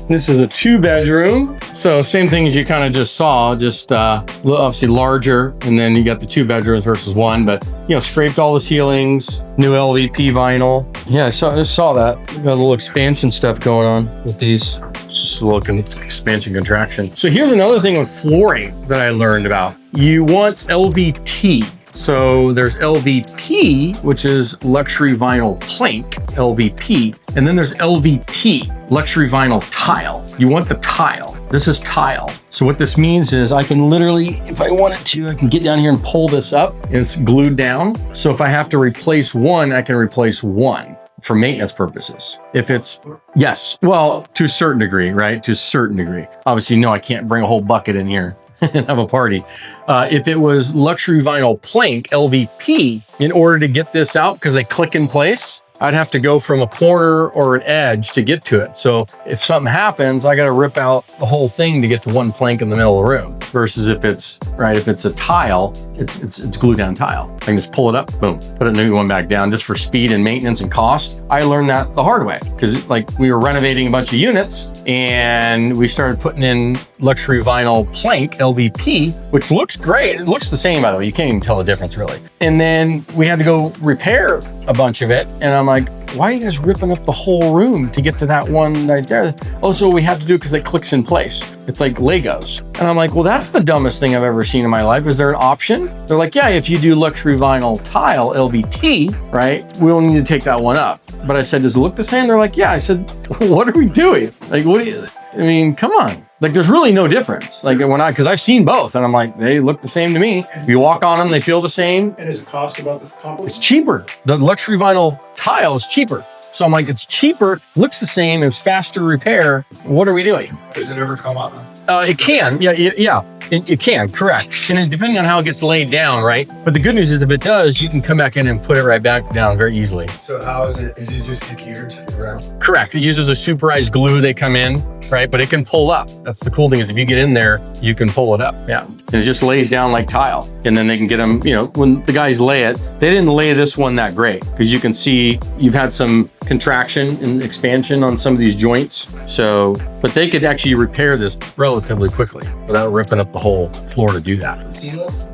A: This is a 2-bedroom. So same thing as you kind of just saw, just obviously larger, and then you got the 2 bedrooms versus 1. But scraped all the ceilings, new LVP vinyl. Yeah, I just saw that. Got a little expansion stuff going on with these. Just a little expansion contraction. So here's another thing with flooring that I learned about. You want LVT. So there's LVP, which is luxury vinyl plank, LVP. And then there's LVT, luxury vinyl tile. You want the tile. This is tile. So what this means is I can literally, if I wanted to, I can get down here and pull this up and it's glued down. So if I have to replace one, I can replace one for maintenance purposes. If it's, yes, well, to a certain degree, right? To a certain degree. Obviously, no, I can't bring a whole bucket in here and have a party. If it was luxury vinyl plank, LVP, in order to get this out, because they click in place, I'd have to go from a corner or an edge to get to it. So if something happens, I got to rip out the whole thing to get to one plank in the middle of the room. Versus if it's a tile, it's glued down tile. I can just pull it up, boom, put a new one back down just for speed and maintenance and cost. I learned that the hard way because we were renovating a bunch of units and we started putting in luxury vinyl plank, LVP, which looks great. It looks the same, by the way. You can't even tell the difference really. And then we had to go repair a bunch of it. And I'm like, why are you guys ripping up the whole room to get to that one right there? Also, we have to do it because it clicks in place. It's like Legos. And I'm like, well, that's the dumbest thing I've ever seen in my life. Is there an option? They're like, yeah, if you do luxury vinyl tile, LVT, right, we'll need to take that one up. But I said, does it look the same? They're like, yeah. I said, what are we doing? Like, I mean, come on. Like, there's really no difference. Like, because I've seen both and I'm like, they look the same to me. You walk on them, they feel the same.
D: And is it cost about the comparable?
A: It's cheaper. The luxury vinyl tile is cheaper. So I'm like, it's cheaper, looks the same, it's faster repair. What are we doing?
B: Does it ever come up?
A: It can, yeah. It can, correct. And depending on how it gets laid down, right? But the good news is if it does, you can come back in and put it right back down very easily.
B: So how is it just adhered to the ground?
A: Correct. It uses a superized glue. They come in, right? But it can pull up. That's the cool thing is if you get in there, you can pull it up. Yeah. And it just lays down like tile. And then they can get them, when the guys lay it, they didn't lay this one that great because you can see you've had some contraction and expansion on some of these joints. So, but they could actually repair this relatively quickly without ripping up the whole floor to do that.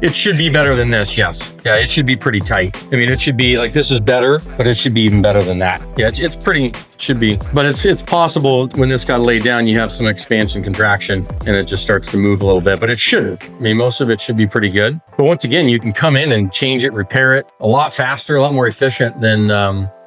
A: It should be better than this, yes. Yeah, it should be pretty tight. I mean, it should be like, this is better, but it should be even better than that. Yeah, it's pretty, should be. But it's possible when this got laid down, you have some expansion, contraction, and it just starts to move a little bit, but it shouldn't. I mean, most of it should be pretty good. But once again, you can come in and change it, repair it a lot faster, a lot more efficient than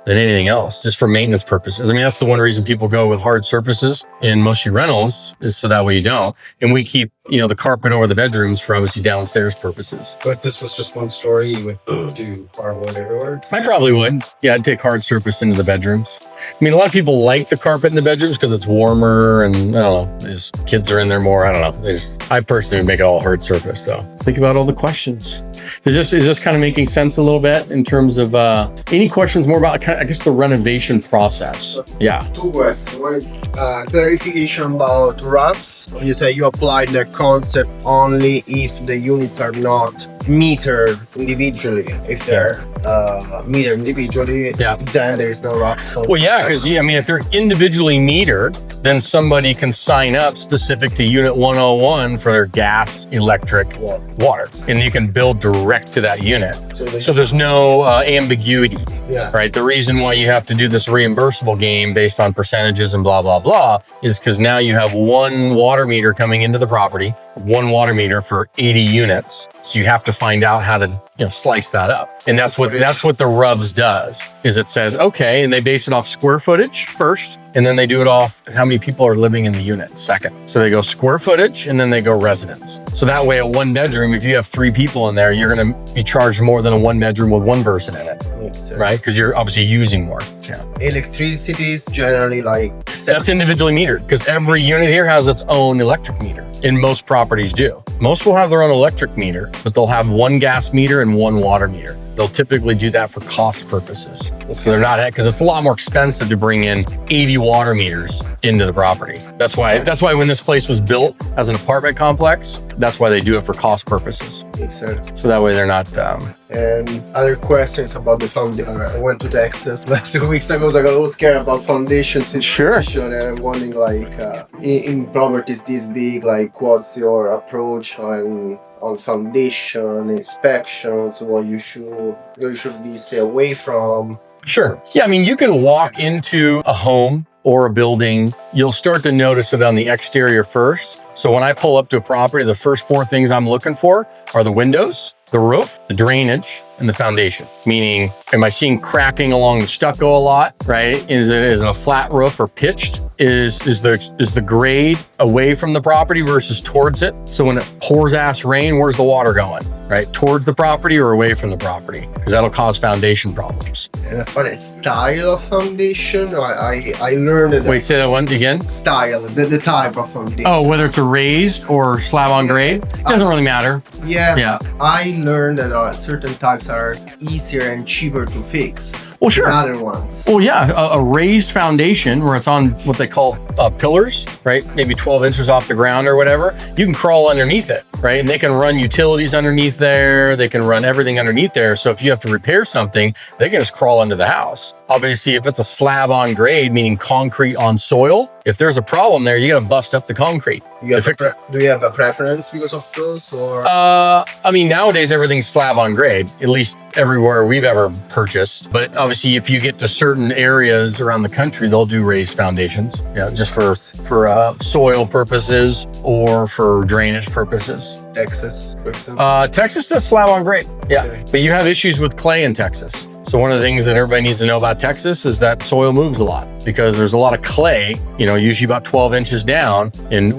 A: anything else, just for maintenance purposes. I mean, that's the one reason people go with hard surfaces in most of your rentals is so that way you don't. And we keep, the carpet over the bedrooms for obviously downstairs purposes.
B: But if this was just one story, you would do hardwood everywhere?
A: I probably would. Yeah, I'd take hard surface into the bedrooms. I mean, a lot of people like the carpet in the bedrooms because it's warmer and I don't know, kids are in there more. I don't know. I personally would make it all hard surface though. Think about all the questions. Is this kind of making sense a little bit in terms of any questions more about, I guess, the renovation process? Yeah.
I: Two questions. One is clarification about ramps. You say you applied like concept only if the units are not metered individually. If they're metered individually, then there is no ROPS.
A: Well, yeah, because I mean, if they're individually metered, then somebody can sign up specific to Unit 101 for their gas, electric, water, and you can bill direct to that unit. So there's no ambiguity, right? The reason why you have to do this reimbursable game based on percentages and blah, blah, blah is because now you have one water meter coming into the property, one water meter for 80 units. So you have to find out how to, slice that up. And that's what the RUBS does, is it says, okay, and they base it off square footage first, and then they do it off how many people are living in the unit second. So they go square footage and then they go residence. So that way, a 1 bedroom, if you have 3 people in there, you're going to be charged more than a 1 bedroom with 1 person in it. Makes sense. Right? Because you're obviously using more. Yeah.
I: Electricity is generally like...
A: That's individually metered, because every unit here has its own electric meter. And most properties do. Most will have their own electric meter, but they'll have 1 gas meter and 1 water meter. They'll typically do that for cost purposes. So they're not, because it's a lot more expensive to bring in 80 water meters into the property. That's why when this place was built as an apartment complex, that's why they do it for cost purposes.
I: Makes sense.
A: So that way they're not...
I: And other questions about the foundation. I went to Texas 2 weeks ago, so I got a little scared about foundations.
A: Sure.
I: And I'm wondering, like, in properties this big, like, what's your approach on foundation inspections, what you should be stay away from?
A: Sure. Yeah, I mean, you can walk into a home or a building, you'll start to notice it on the exterior first. So when I pull up to a property, the first 4 things I'm looking for are the windows, the roof, the drainage, and the foundation. Meaning, am I seeing cracking along the stucco a lot, right? Is it a flat roof or pitched? Is the grade away from the property versus towards it? So when it pours ass rain, where's the water going, right? Towards the property or away from the property? Because that'll cause foundation problems.
I: And as far as style of foundation, I learned that...
A: Wait, say that one again?
I: Style, the type of foundation.
A: Oh, whether it's a raised or slab on grade? It doesn't really matter.
I: Yeah. I learned that certain types are easier and cheaper to fix
A: than
I: other ones.
A: Well, yeah, a raised foundation where it's on what they call pillars, right? Maybe 12 inches off the ground or whatever. You can crawl underneath it, right? And they can run utilities underneath there. They can run everything underneath there. So if you have to repair something, they can just crawl into the house. Obviously, if it's a slab on grade, meaning concrete on soil, if there's a problem there, you got to bust up the concrete.
I: Do you have a preference because of those, or?
A: I mean, nowadays everything's slab on grade, at least everywhere we've ever purchased. But obviously, if you get to certain areas around the country, they'll do raised foundations, just for soil purposes or for drainage purposes.
I: Texas, for example.
A: Texas does slab on grade,
I: Okay.
A: but you have issues with clay in Texas. So one of the things that everybody needs to know about Texas is that soil moves a lot because there's a lot of clay, usually about 12 inches down. And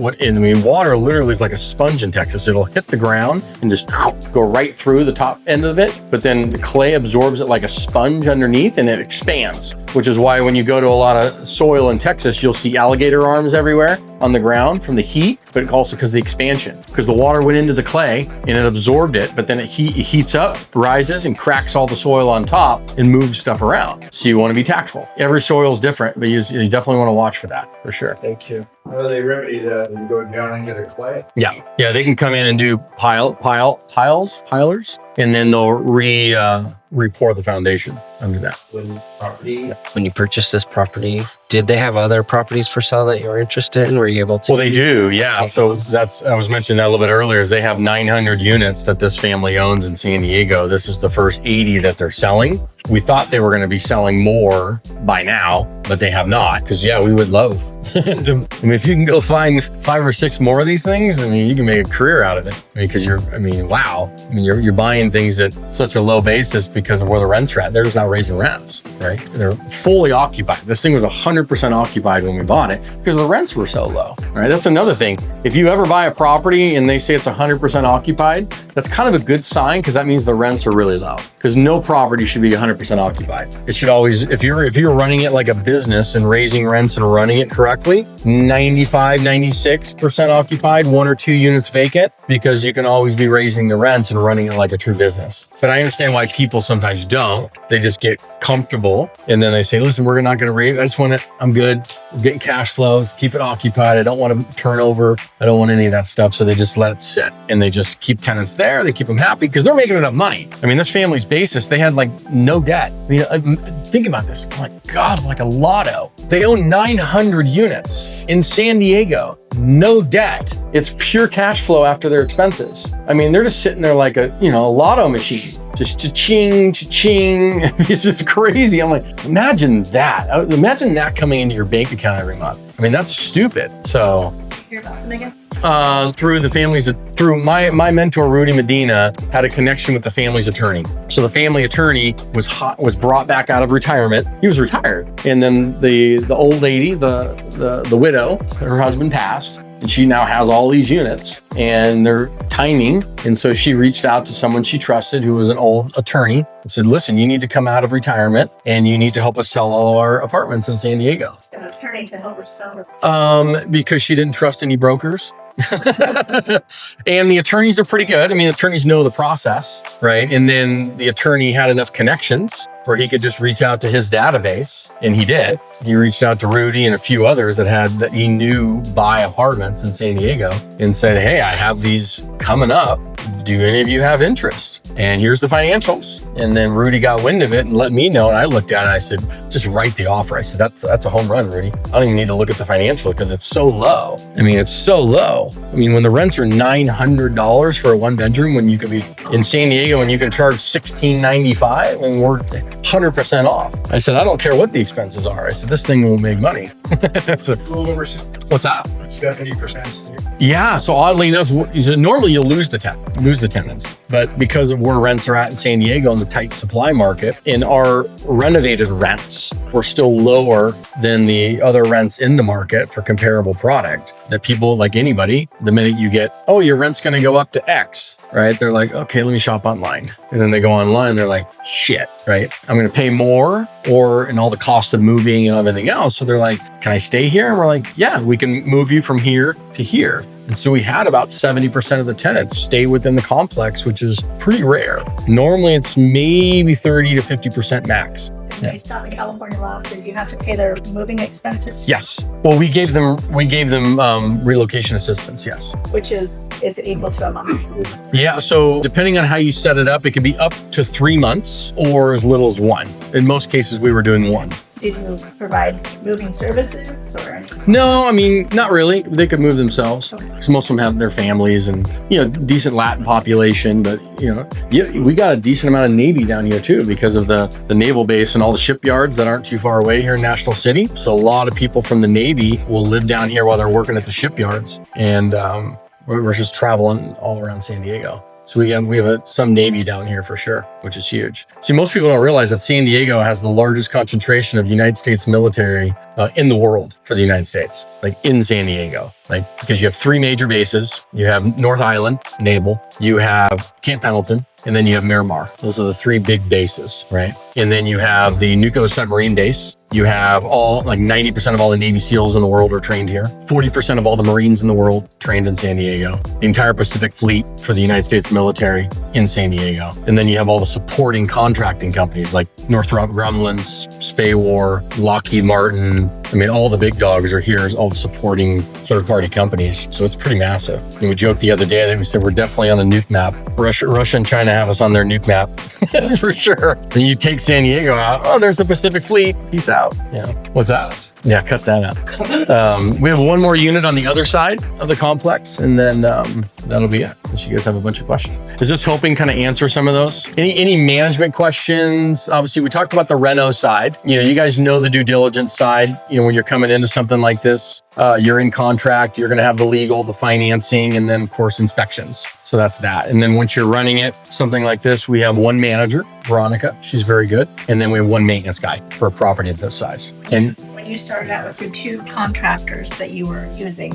A: water literally is like a sponge in Texas. It'll hit the ground and just go right through the top end of it. But then the clay absorbs it like a sponge underneath and it expands, which is why when you go to a lot of soil in Texas, you'll see alligator arms everywhere on the ground from the heat, but also because of the expansion, because the water went into the clay and it absorbed it, but then it heats up, rises and cracks all the soil on top and moves stuff around. So you want to be tactful. Every soil is different, but you definitely want to watch for that for sure.
I: Thank you.
G: How do they remedy that? You go down and get a clay?
A: Yeah, they can come in and do pilers, and then they'll re-pour the foundation under that.
E: When you purchased this property, did they have other properties for sale that you were interested in? Were you able to?
A: Well, they do, yeah. So I was mentioning that a little bit earlier, is they have 900 units that this family owns in San Diego. This is the first 80 that they're selling. We thought they were going to be selling more by now, but they have not. Because we would love if you can go find 5 or 6 more of these things, you can make a career out of it. Because you're buying things at such a low basis because of where the rents are at. They're just not raising rents, right? They're fully occupied. This thing was 100% occupied when we bought it because the rents were so low, right? That's another thing. If you ever buy a property and they say it's 100% occupied, that's kind of a good sign because that means the rents are really low. Because no property should be 100% occupied. It should always, if you're running it like a business and raising rents and running it correctly, correctly, 95, 96% occupied, 1 or 2 units vacant, because you can always be raising the rents and running it like a true business. But I understand why people sometimes don't. They just get comfortable and then they say, listen, we're not going to raise. I just want it. I'm good. I'm getting cash flows, keep it occupied. I don't want to turn over. I don't want any of that stuff. So they just let it sit and they just keep tenants there. They keep them happy because they're making enough money. I mean, this family's basis, they had like no debt. I mean, think about this. Oh my God, like a lotto. They own 900 units in San Diego. No debt. It's pure cash flow after their expenses. I mean, they're just sitting there like a lotto machine. Just cha-ching, cha-ching. It's just crazy. I'm like, imagine that. Imagine that coming into your bank account every month. I mean, that's stupid. So
H: Hear about them again?
A: through the families, through my mentor, Rudy Medina, had a connection with the family's attorney. So the family attorney was brought back out of retirement. He was retired. And then the old lady, the widow, her husband passed. And she now has all these units and they're timing. And so she reached out to someone she trusted who was an old attorney and said, listen, you need to come out of retirement and you need to help us sell all our apartments in San Diego.
H: An attorney to help her sell.
A: Because she didn't trust any brokers. And the attorneys are pretty good. I mean, attorneys know the process, right? And then the attorney had enough connections where he could just reach out to his database, and he did. He reached out to Rudy and a few others that he knew buy apartments in San Diego and said, hey, I have these coming up. Do any of you have interest? And here's the financials. And then Rudy got wind of it and let me know. And I looked at it. I said, just write the offer. I said, that's a home run, Rudy. I don't even need to look at the financials because it's so low. I mean, it's so low. I mean, when the rents are $900 for a 1-bedroom, when you can be in San Diego and you can charge $1,695 and we're 100% off. I said, I don't care what the expenses are. I said, this thing will make money. So, what's that?
D: 70%.
A: Yeah. So oddly enough, normally you'll lose the tenants, but because of where rents are at in San Diego and the tight supply market, in our renovated rents, we're still lower than the other rents in the market for comparable product. That people, like anybody, the minute you get, oh, your rent's going to go up to X, right? They're like, okay, let me shop online. And then they go online, they're like, shit, right? I'm going to pay more and all the cost of moving and everything else. So they're like, can I stay here? And we're like, yeah, we can move you from here to here. And so we had about 70% of the tenants stay within the complex, which is pretty rare. Normally it's maybe 30 to 50% max.
H: Based on the California laws, so you have to pay their moving expenses.
A: Yes. Well, we gave them relocation assistance. Yes.
H: Which is it equal to a month?
A: Yeah. So depending on how you set it up, it can be up to 3 months or as little as 1. In most cases, we were doing 1.
H: Did you provide moving services or anything?
A: No, I mean, not really. They could move themselves. Because most of them have their families and, decent Latin population. But, we got a decent amount of Navy down here too because of the naval base and all the shipyards that aren't too far away here in National City. So a lot of people from the Navy will live down here while they're working at the shipyards. And we're just traveling all around San Diego. So we have some Navy down here for sure, which is huge. See, most people don't realize that San Diego has the largest concentration of United States military in the world for the United States, like in San Diego. Like, because you have 3 major bases. You have North Island, Naval, you have Camp Pendleton, and then you have Miramar. Those are the 3 big bases, right? And then you have the Nuco submarine base. You have 90% of all the Navy SEALs in the world are trained here. 40% of all the Marines in the world trained in San Diego. The entire Pacific Fleet for the United States military in San Diego. And then you have all the supporting contracting companies like Northrop Grumman, Spay-War, Lockheed Martin. I mean, all the big dogs are here, all the supporting third-party companies. So it's pretty massive. And we joked the other day that we said we're definitely on a nuke map. Russia and China have us on their nuke map for sure. Then you take San Diego out. Oh, there's the Pacific Fleet. Peace out. Yeah. What's that? Yeah, cut that out. We have 1 more unit on the other side of the complex, and then that'll be it. Unless you guys have a bunch of questions. Is this helping kind of answer some of those? Any management questions? Obviously, we talked about the reno side. You guys know the due diligence side. When you're coming into something like this, you're in contract, you're going to have the legal, the financing, and then of course inspections. So that's that. And then once you're running it, something like this, we have 1 manager, Veronica. She's very good. And then we have 1 maintenance guy for a property of this size. And
H: When when you started out with your 2 contractors that you were using,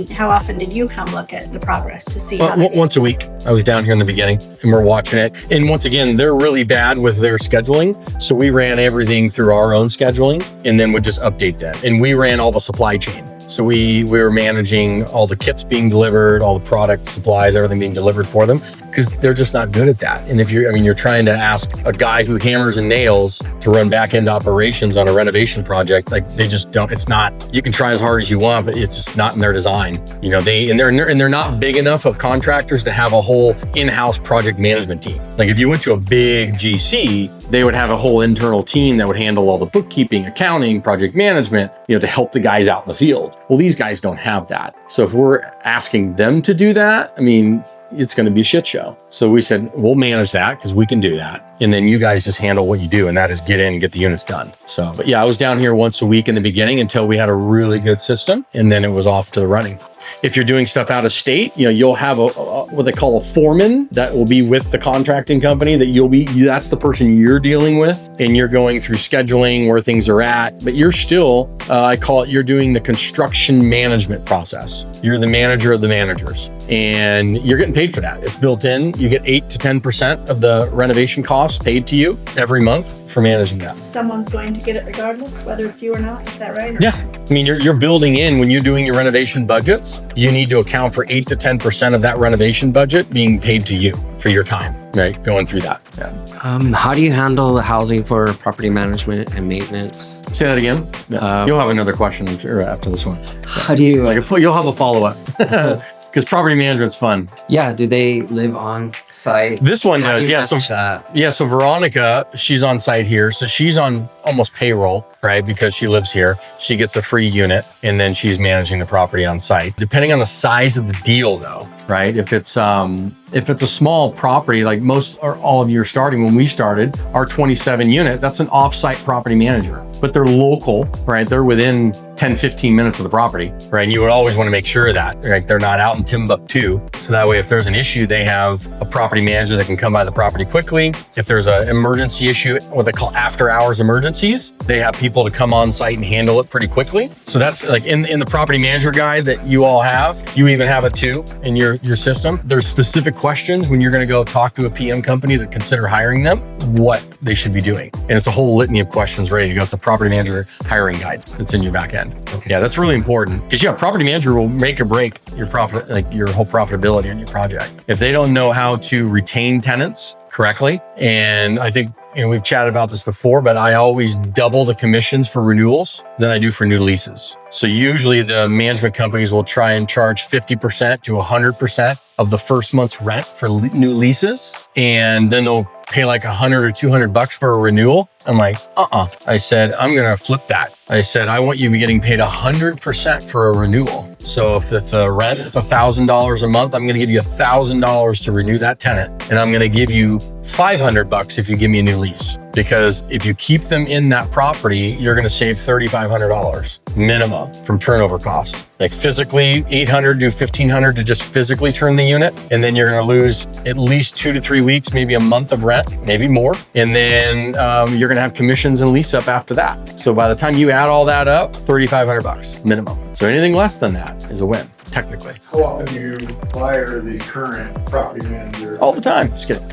H: how often did you come look at the progress to see how
A: Once a week. I was down here in the beginning and we're watching it. And once again, they're really bad with their scheduling. So we ran everything through our own scheduling and then would just update that. And we ran all the supply chain. So we were managing all the kits being delivered, all the product supplies, everything being delivered for them, because they're just not good at that. And if you're trying to ask a guy who hammers and nails to run back end operations on a renovation project, like they just don't, it's not, you can try as hard as you want, but it's just not in their design. You know, they're not big enough of contractors to have a whole in-house project management team. Like if you went to a big GC, they would have a whole internal team that would handle all the bookkeeping, accounting, project management, you know, to help the guys out in the field. Well, these guys don't have that. So if we're asking them to do that, I mean, it's going to be a shit show. So we said, we'll manage that because we can do that. And then you guys just handle what you do. And that is get in and get the units done. So, but yeah, I was down here once a week in the beginning until we had a really good system. And then it was off to the running. If you're doing stuff out of state, you know, you'll have what they call a foreman that will be with the contracting company that that's the person you're dealing with. And you're going through scheduling where things are at, but you're still, I call it, you're doing the construction management process. You're the manager of the managers and you're getting paid for that. It's built in. You get 8 to 10% of the renovation costs paid to you every month for managing that.
H: someone's going to get it regardless, whether it's you or not? Is that right?
A: Yeah. I mean, you're building in, when you're doing your renovation budgets, you need to account for 8 to 10% of that renovation budget being paid to you for your time, right? Going through that. Yeah.
E: How do you handle the housing for property management and maintenance?
A: Say that again. Yeah. You'll have another question after this one.
E: How do you
A: you'll have a follow-up. Because property management's fun.
E: Yeah, do they live on site?
A: This one does, yeah. So Veronica, she's on site here. So she's on almost payroll, right? Because she lives here. She gets a free unit and then she's managing the property on site. Depending on the size of the deal though, right? If it's a small property, like most or all of you are starting, when we started, our 27 unit, that's an off-site property manager, but they're local, right? They're within 10, 15 minutes of the property, right? And you would always want to make sure that, right, they're not out in Timbuktu. So that way, if there's an issue, they have a property manager that can come by the property quickly. If there's an emergency issue, what they call after hours emergencies, they have people to come on site and handle it pretty quickly. So that's like in the property manager guide that you all have, you even have it too in your system. There's specific questions when you're going to go talk to a PM company that consider hiring them, what they should be doing. And it's a whole litany of questions ready to go. It's a property manager hiring guide that's in your back end. Okay. Yeah, that's really important because property manager will make or break your profit, like your whole profitability on your project. If they don't know how to retain tenants correctly, and I think, we've chatted about this before, but I always double the commissions for renewals than I do for new leases. So usually the management companies will try and charge 50% to 100% of the first month's rent for new leases. And then they'll pay like $100 or $200 for a renewal. I'm like, I said, I'm going to flip that. I said, I want you to be getting paid 100% for a renewal. So if the rent is $1,000 a month, I'm going to give you $1,000 to renew that tenant. And I'm going to give you $500 if you give me a new lease. Because if you keep them in that property, you're going to save $3,500 minimum from turnover costs. Like physically $800 to $1,500 to just physically turn the unit. And then you're going to lose at least 2 to 3 weeks, maybe a month of rent, maybe more. And then you're going to have commissions and lease up after that. So by the time you add all that up, $3,500 minimum. So anything less than that is a win, technically.
G: How often do you fire the current property manager?
A: All the time. Just kidding.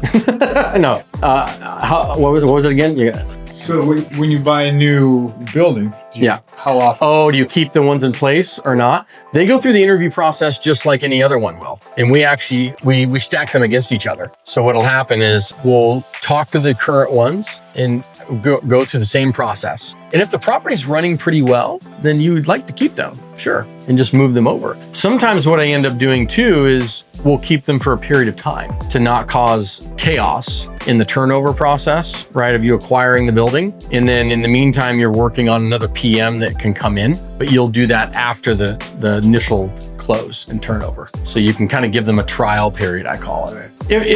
A: No. What was it again? You guys.
G: So when you buy a new building, how often?
A: Oh, do you keep the ones in place or not? They go through the interview process just like any other one will. And we actually, we stack them against each other. So what'll happen is we'll talk to the current ones and go through the same process. And if the property's running pretty well, then you would like to keep them, sure, and just move them over. Sometimes what I end up doing too is we'll keep them for a period of time to not cause chaos in the turnover process, right, of you acquiring the building. And then in the meantime, you're working on another PM that can come in, but you'll do that after the initial close and turnover. So you can kind of give them a trial period, I call it.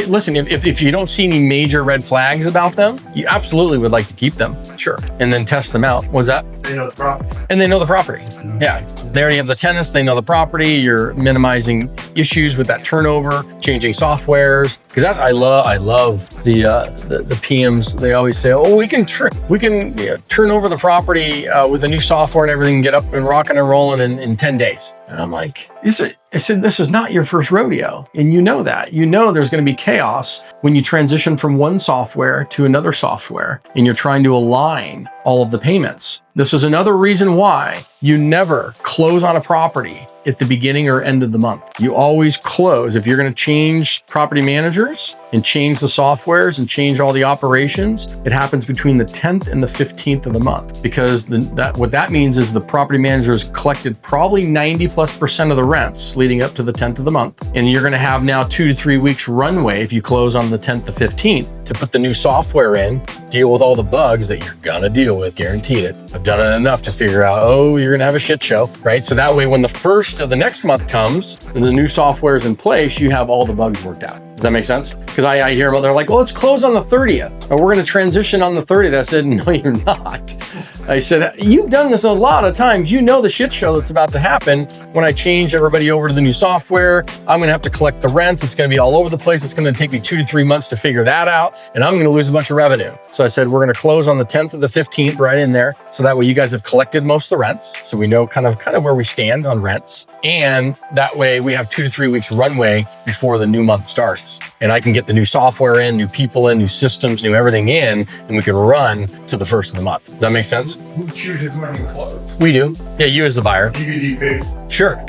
A: Listen, if you don't see any major red flags about them, you absolutely would like to keep them, sure. And then test them out. What's that?
G: They know the property.
A: And they know the property. Mm-hmm. Yeah, they already have the tenants, they know the property, you're minimizing issues with that turnover, changing softwares, because that's I love the PMs. They always say, oh, we can turn over the property with a new software and everything, get up and rocking and rolling in 10 days. And I'm like, I said, this is not your first rodeo. And you know that. You know there's going to be chaos when you transition from one software to another software and you're trying to align all of the payments. This is another reason why you never close on a property at the beginning or end of the month. You always close. If you're going to change property managers and change the softwares and change all the operations, it happens between the 10th and the 15th of the month, because what that means is the property managers collected probably 90+% of the rents leading up to the 10th of the month. And you're going to have now 2 to 3 weeks runway if you close on the 10th to 15th to put the new software in, deal with all the bugs that you're going to deal with, guaranteed it. I've done it enough to figure out, oh, you're going to have a shit show, right? So that way, when the first of the next month comes and the new software is in place, you have all the bugs worked out. Does that make sense? Because I hear them, they're like, well, let's close on the 30th, or we're going to transition on the 30th. I said, no, you're not. I said, you've done this a lot of times. You know the shit show that's about to happen when I change everybody over to the new software. I'm going to have to collect the rents. It's going to be all over the place. It's going to take me 2 to 3 months to figure that out, and I'm going to lose a bunch of revenue. So I said, we're going to close on the 10th or the 15th, right in there. So that way you guys have collected most of the rents. So we know kind of where we stand on rents. And that way we have 2 to 3 weeks runway before the new month starts. And I can get the new software in, new people in, new systems, new everything in, and we can run to the first of the month. Does that make sense?
G: Who chooses when you close?
A: We do. Yeah, you as the buyer.
G: DVD pays.
A: Sure.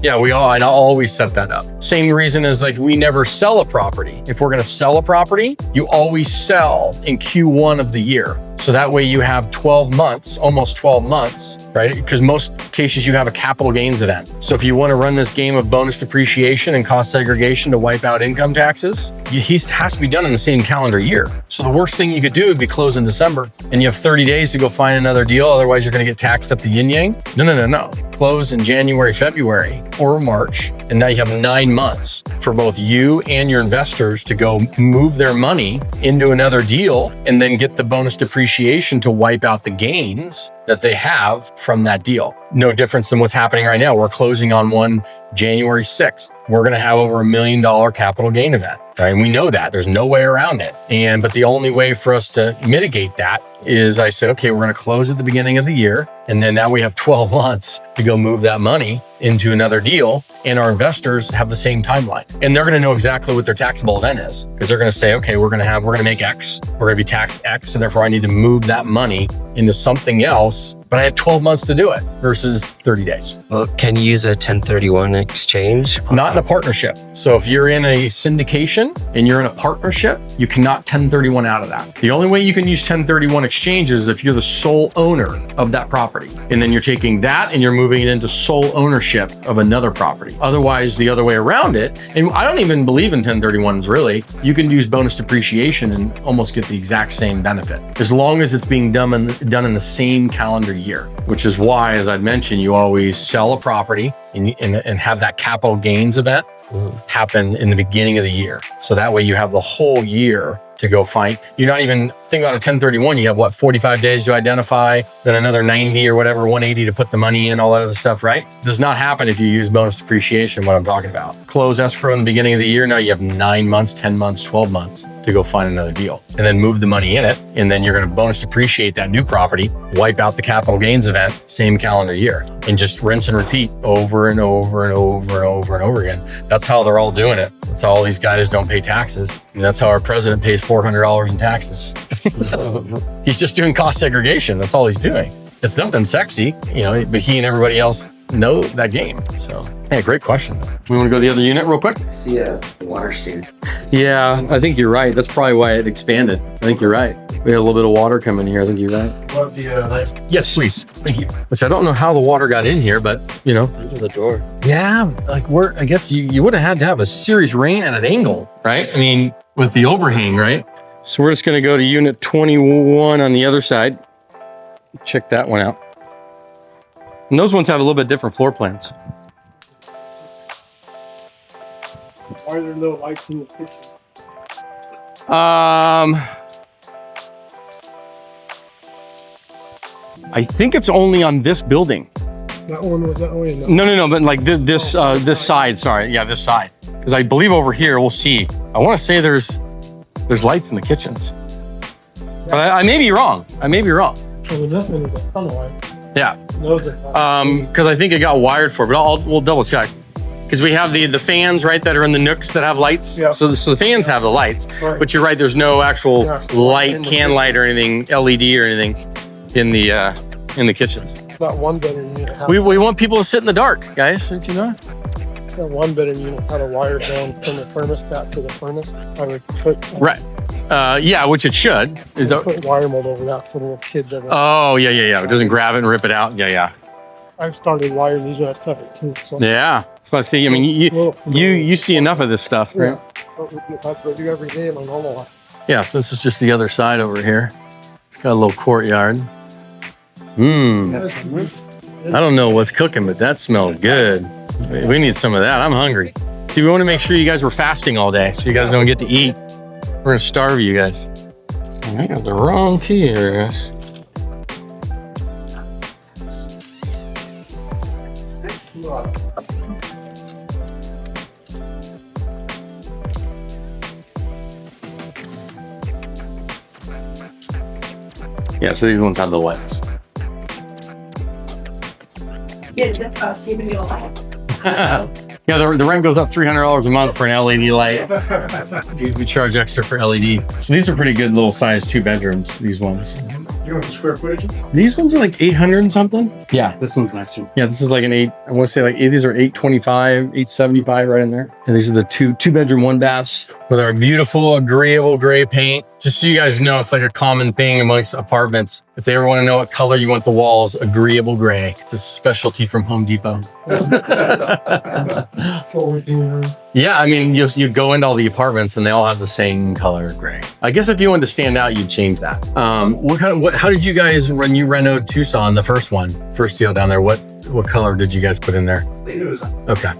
A: Yeah, I always set that up. Same reason as like we never sell a property. If we're going to sell a property, you always sell in Q1 of the year. So that way you have 12 months, almost 12 months, right? Because most cases you have a capital gains event. So if you want to run this game of bonus depreciation and cost segregation to wipe out income taxes, he has to be done in the same calendar year. So the worst thing you could do would be close in December and you have 30 days to go find another deal. Otherwise you're going to get taxed up the yin yang. No. Close in January, February, or March. And now you have 9 months for both you and your investors to go move their money into another deal and then get the bonus depreciation to wipe out the gains that they have from that deal. No difference than what's happening right now. We're closing on one January 6th. We're going to have over $1 million capital gain event. Right? And we know that there's no way around it. But the only way for us to mitigate that is I said, okay, we're going to close at the beginning of the year. And then now we have 12 months to go move that money into another deal. And our investors have the same timeline. And they're going to know exactly what their taxable event is, because they're going to say, okay, we're going to make X. We're going to be taxed X. So therefore I need to move that money into something else. But I had 12 months to do it versus 30 days.
E: Well, can you use a 1031 exchange?
A: Not in a partnership. So if you're in a syndication and you're in a partnership, you cannot 1031 out of that. The only way you can use 1031 exchange is if you're the sole owner of that property. And then you're taking that and you're moving it into sole ownership of another property. Otherwise, the other way around it, and I don't even believe in 1031s really, you can use bonus depreciation and almost get the exact same benefit, as long as it's being done in the same calendar year, which is why, as I'd mentioned, you always sell a property and have that capital gains event happen in the beginning of the year. So that way you have the whole year to go find. You're not even thinking about a 1031. You have what, 45 days to identify, then another 90 or whatever, 180 to put the money in, all that other stuff, right? Does not happen if you use bonus depreciation, what I'm talking about. Close escrow in the beginning of the year. Now you have 9 months, 10 months, 12 months to go find another deal and then move the money in it. And then you're going to bonus depreciate that new property, wipe out the capital gains event, same calendar year, and just rinse and repeat over and over and over and over and over again. That's how they're all doing it. That's how all these guys don't pay taxes. And that's how our president pays $400 in taxes. He's just doing cost segregation. That's all he's doing. It's nothing sexy, but he and everybody else know that game. So, hey, great question. We want to go to the other unit real quick?
E: See a water stand.
A: Yeah, I think you're right. That's probably why it expanded. I think you're right. We had a little bit of water coming here. I think you're right. Yes, please. Thank you. Which I don't know how the water got in here, but
E: Under the door.
A: Yeah, I guess you would have had to have a serious rain at an angle, right? I mean, with the overhang, right? So we're just going to go to unit 21 on the other side. Check that one out. And those ones have a little bit different floor plans.
D: Why are there no lights in the kitchen?
A: I think it's only on this building.
B: That one was that way.
A: No, but like this side. Sorry, yeah, this side. Because I believe over here, we'll see. I want to say there's lights in the kitchens. But I may be wrong. I may be wrong.
B: Well, definitely a ton of light.
A: Yeah.
B: Those are
A: Because I think it got wired for, but we'll double check. Because we have the fans, right, that are in the nooks that have lights.
B: Yeah.
A: So the fans have the lights,
B: Right.
A: but you're right. There's no actual light,
B: in the
A: can light or anything, LED or anything in the kitchens.
B: that one bedroom unit.
A: We want people to sit in the dark, guys. Don't you know?
B: That one bedroom unit had a wire going from the thermostat to the furnace. I would put
A: Right. Yeah, which it should. Is that?
B: put wire mold over that so the little kid doesn't.
A: Oh yeah. It doesn't grab it and rip it out. Yeah.
B: I've started wiring these when I started too. So
A: Yeah. So I see. I mean, you see enough of this stuff, right?
B: I do every day in my normal life.
A: Yeah. So this is just the other side over here. It's got a little courtyard. I don't know what's cooking, but that smells good. We need some of that. I'm hungry. See, we want to make sure you guys were fasting all day so you guys don't get to eat. We're going to starve you guys. I got the wrong key here, guys. Yeah, so these ones have the lights.
H: Yeah, that costs even a lot.
A: Yeah, the rent goes up $300 a month for an LED light. We charge extra for LED. So these are pretty good little size 2 bedrooms, these ones.
B: You want the square footage?
A: These ones are like 800 and something. Yeah.
K: This one's nice too.
A: Yeah, this is like an 8, I want to say like these are 825, 875 right in there. And these are the two bedroom, 1 baths with our beautiful, agreeable gray paint. Just so you guys know, it's like a common thing amongst apartments. If they ever want to know what color you want the walls, agreeable gray. It's a specialty from Home Depot. Yeah, I mean, you go into all the apartments and they all have the same color gray. I guess if you wanted to stand out, you'd change that. How did you guys, when you renoed Tucson, the first deal down there, what color did you guys put in there?
B: It was
A: Okay.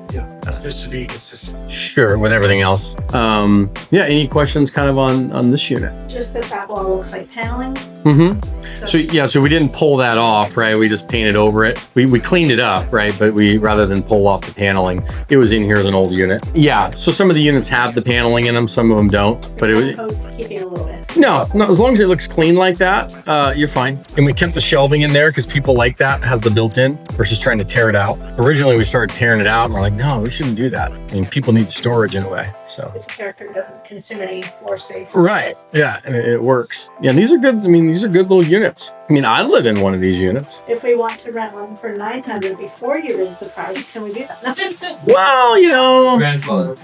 B: just to be consistent.
A: Sure, with everything else. Yeah, any questions kind of on this unit?
H: Just that wall looks like paneling.
A: Mm-hmm. So we didn't pull that off, right? We just painted over it. We cleaned it up, right? But rather than pull off the paneling, it was in here as an old unit. Yeah, so some of the units have the paneling in them, some of them don't. But it was
H: Opposed to keeping a little bit.
A: no, as long as it looks clean like that, you're fine. And we kept the shelving in there because people like that, has the built-in versus trying to tear it out. Originally, we started tearing it out and we're like, no, we shouldn't do that. I mean, people need storage in a way, so.
H: This character doesn't consume any floor space.
A: Right, yeah, and it works. Yeah, these are good, I mean, these are good little units. I mean, I live in one of these units.
H: If we want to rent one for $900 before you raise the price, can we do that?
A: Well, you know,
K: Grandfather.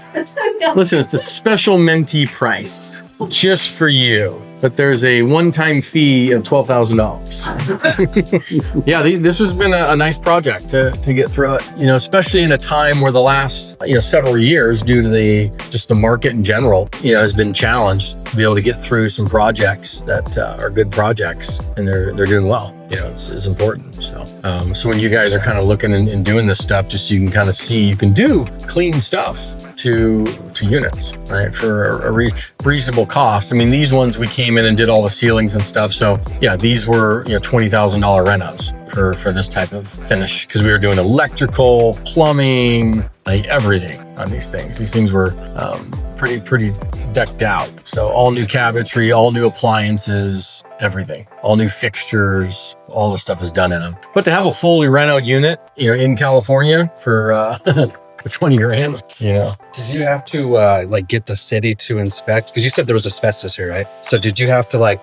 H: No.
A: listen, it's a special mentee price just for you. But there's a one-time fee of $12,000. Yeah, this has been a nice project to get through it. You know, especially in a time where the last several years, due to the market in general, has been challenged to be able to get through some projects that are good projects, and they're doing well. It's important. So when you guys are kind of looking and doing this stuff, just so you can kind of see you can do clean stuff to units, right, for a reasonable cost. I mean, these ones we came in and did all the ceilings and stuff. So yeah, these were $20,000 renos for this type of finish, because we were doing electrical, plumbing, like everything on these things. These things were pretty decked out. So all new cabinetry, all new appliances, everything, all new fixtures, all the stuff is done in them. But to have a fully renoed unit, in California for $20,000,
L: Did you have to get the city to inspect? Because you said there was asbestos here, right? So did you have to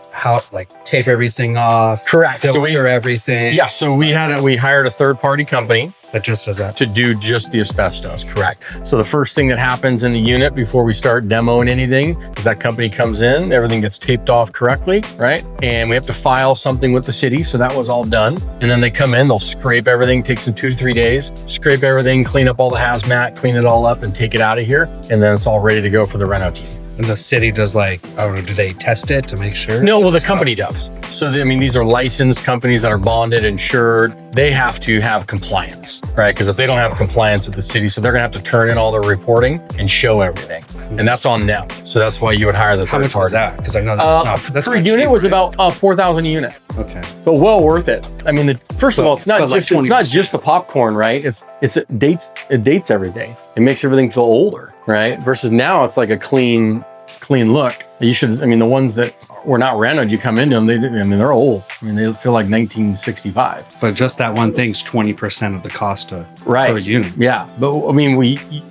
L: tape everything off?
A: Correct.
L: Filter everything?
A: Yeah. So we hired a third-party company
L: that just does that
A: to do just the asbestos. Correct. So the first thing that happens in the unit before we start demoing anything is that company comes in, everything gets taped off correctly, right? And we have to file something with the city. So that was all done. And then they come in, they'll scrape everything, takes them 2 to 3 days, scrape everything, clean up all the hazmat, clean it all up and take it out of here. And then it's all ready to go for the reno team.
L: And the city does do they test it to make sure?
A: No, well, the company does. So, I mean, these are licensed companies that are bonded, insured. They have to have compliance, right? Because if they don't have compliance with the city, so they're going to have to turn in all their reporting and show everything. And that's on them. So that's why you would hire the
L: How
A: third
L: much
A: party.
L: was that? Because I know that's not. That's
A: per
L: not
A: unit
L: cheap,
A: was
L: right?
A: about 4,000 a unit.
L: Okay.
A: But well worth it. I mean, first of all, it's not
L: but like
A: just it's not just the popcorn, right? It dates everything. It makes everything feel older, right? Versus now, it's like a clean look. You should. I mean, the ones that were not rented, you come into them. They're old. I mean, they feel like 1965.
L: But just that one thing's 20% of the cost per
A: Right.
L: unit.
A: Yeah, but I mean,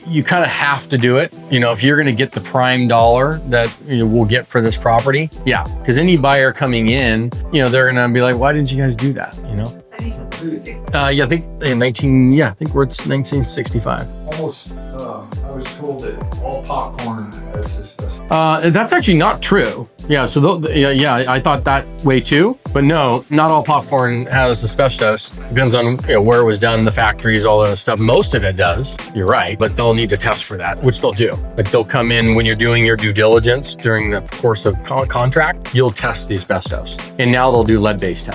A: you kind of have to do it. You know, if you're going to get the prime dollar that we'll get for this property, yeah, because any buyer coming in, they're going to be like, why didn't you guys do that? Yeah, I think I think we're at 1965.
G: Almost, I was told that all popcorn has this.
A: That's actually not true. Yeah, so I thought that way too. But no, not all popcorn has asbestos. Depends on where it was done, the factories, all that stuff. Most of it does. You're right, but they'll need to test for that, which they'll do. Like they'll come in when you're doing your due diligence during the course of contract. You'll test the asbestos, and now they'll do lead-based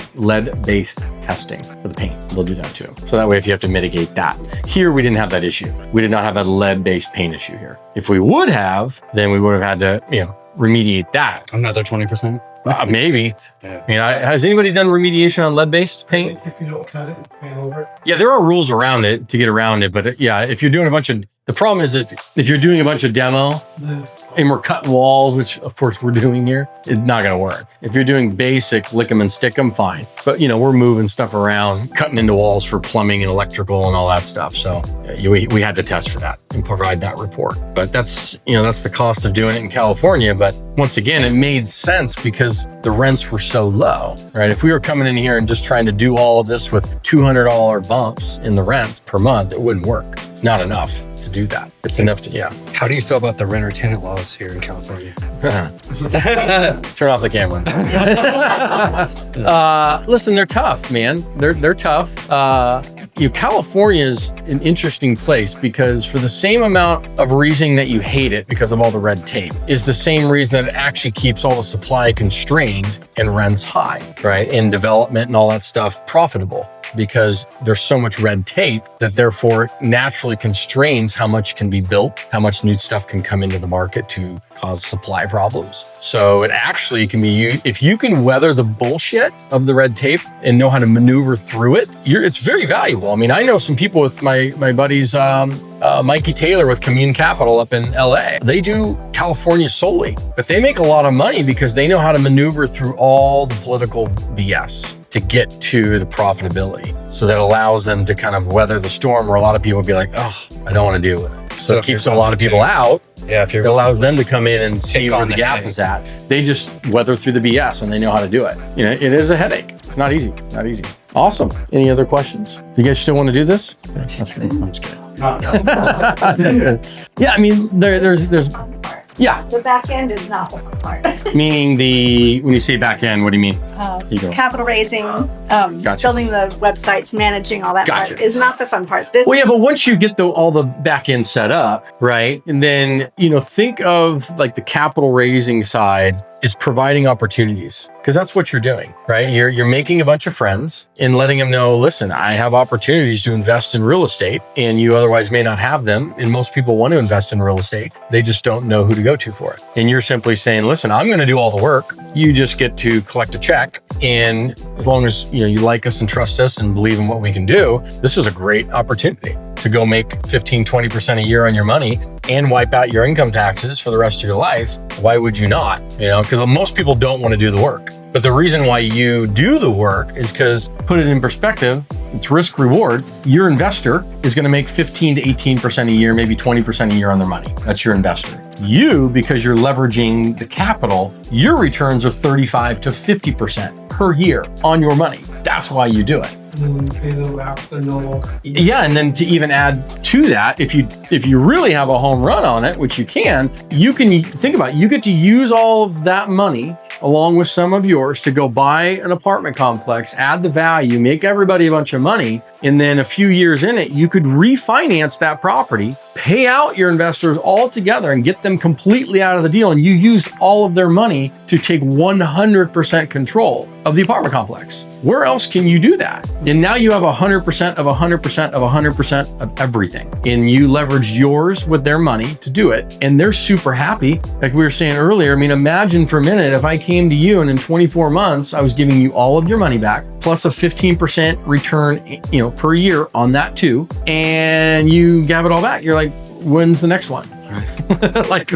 A: testing for the paint. They'll do that too. So that way, if you have to mitigate that, here we didn't have that issue. We did not have a lead-based paint issue here. If we would have, then we would have had to remediate that.
L: Another 20%?
A: Maybe.
L: Yeah.
A: I mean, has anybody done remediation on lead-based paint?
B: If you don't cut it, paint over it.
A: Yeah, there are rules around it to get around it, but if you're doing the problem is that if you're doing a bunch of demo and we're cutting walls, which of course we're doing here, it's not going to work. If you're doing basic lick 'em and stick 'em, fine. But we're moving stuff around, cutting into walls for plumbing and electrical and all that stuff. So we had to test for that and provide that report. But that's the cost of doing it in California. But once again, it made sense because the rents were so low, right? If we were coming in here and just trying to do all of this with $200 bumps in the rents per month, it wouldn't work. It's not enough to do that. It's enough to,
L: How do you feel about the renter-tenant laws here in California?
A: Turn off the camera. Listen, they're tough, man. They're tough. California is an interesting place because for the same amount of reason that you hate it because of all the red tape is the same reason that it actually keeps all the supply constrained and rents high, right? And development and all that stuff profitable, because there's so much red tape that therefore naturally constrains how much can be built, how much new stuff can come into the market to cause supply problems. So it actually can be, if you can weather the bullshit of the red tape and know how to maneuver through it, it's very valuable. I mean, I know some people with my buddies, Mikey Taylor with Commune Capital up in LA. They do California solely, but they make a lot of money because they know how to maneuver through all the political BS to get to the profitability. So that allows them to kind of weather the storm where a lot of people would be like, oh, I don't want to deal with it. So it keeps a lot of people out.
L: Yeah, if you're
A: it allows them to come in and see where the gap is at. They just weather through the BS and they know how to do it. It is a headache. It's not easy. Not easy. Awesome. Any other questions? Do you guys still want to do this? That's good. I'm just kidding. Yeah, I mean, there's yeah.
H: The back end is not the fun part.
A: Meaning when you say back end, what do you mean?
H: Capital raising,
A: Gotcha.
H: building the websites, managing all that
A: Gotcha.
H: part is not the fun part.
A: Well, yeah, but once you get all the back end set up, right? And then, think of like the capital raising side is providing opportunities, because that's what you're doing, right? You're making a bunch of friends and letting them know, listen, I have opportunities to invest in real estate and you otherwise may not have them. And most people want to invest in real estate. They just don't know who to go to for it. And you're simply saying, listen, I'm going to do all the work. You just get to collect a check. And as long as you like us and trust us and believe in what we can do, this is a great opportunity to go make 15-20% a year on your money and wipe out your income taxes for the rest of your life. Why would you not? Because most people don't want to do the work. But the reason why you do the work is because, put it in perspective, it's risk reward. Your investor is going to make 15 to 18% a year, maybe 20% a year on their money. That's your investor. You, because you're leveraging the capital, your returns are 35 to 50% per year on your money. That's why you do it.
B: And then pay the normal.
A: Yeah, and then to even add to that, if you really have a home run on it, which you can think about it, you get to use all of that money along with some of yours to go buy an apartment complex, add the value, make everybody a bunch of money, And then a few years in it, you could refinance that property, pay out your investors all together and get them completely out of the deal. And you used all of their money to take 100% control of the apartment complex. Where else can you do that? And now you have 100% of 100% of 100% of everything. And you leverage yours with their money to do it. And they're super happy. Like we were saying earlier, I mean, imagine for a minute, if I came to you and in 24 months, I was giving you all of your money back, plus a 15% return, per year on that too. And you gave it all back. You're like, when's the next one? Like,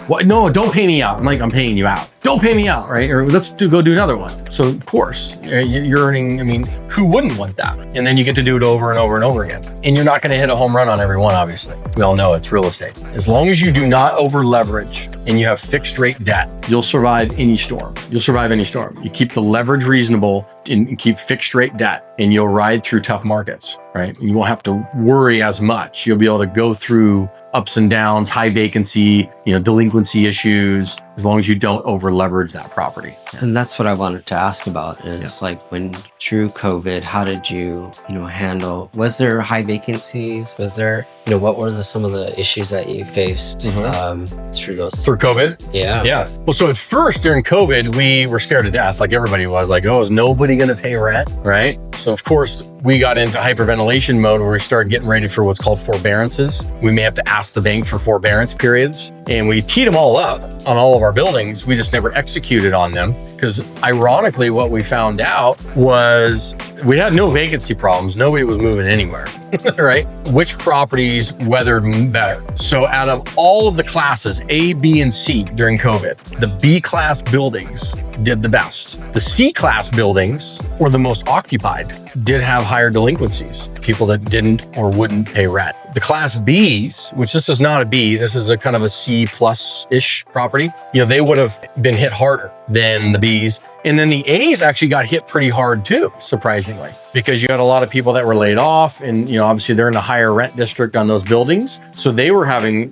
A: what? No, don't pay me out. I'm like, I'm paying you out. Don't pay me out, right? Or let's go do another one. So of course, you're earning, I mean, who wouldn't want that? And then you get to do it over and over and over again. And you're not going to hit a home run on every one, obviously. We all know it's real estate. As long as you do not over leverage and you have fixed rate debt, you'll survive any storm. You'll survive any storm. You keep the leverage reasonable and keep fixed rate debt, and you'll ride through tough markets, right? And you won't have to worry as much. You'll be able to go through ups and downs, high vacancy, delinquency issues, as long as you don't over leverage that property.
E: And that's what I wanted to ask about is like when through COVID, how did you, handle, was there high vacancies? Was there, what were some of the issues that you faced through those?
A: Through COVID?
E: Yeah.
A: Yeah. Well, so at first during COVID, we were scared to death. Like everybody was like, oh, is nobody going to pay rent? Right. So of course we got into hyperventilation mode where we started getting ready for what's called forbearances. We may have to ask the bank for forbearance periods, and we teed them all up on all of our buildings. We just never executed on them because ironically what we found out was we had no vacancy problems. Nobody was moving anywhere, right? Which properties weathered better? So out of all of the classes, A, B, and C during COVID, the B class buildings did the best. The C class buildings were the most occupied, did have higher delinquencies, people that didn't or wouldn't pay rent. The class Bs, which this is not a B, this is a kind of a C plus-ish property, they would have been hit harder than the Bs. And then the A's actually got hit pretty hard too, surprisingly, because you had a lot of people that were laid off and, obviously they're in a higher rent district on those buildings. So they were having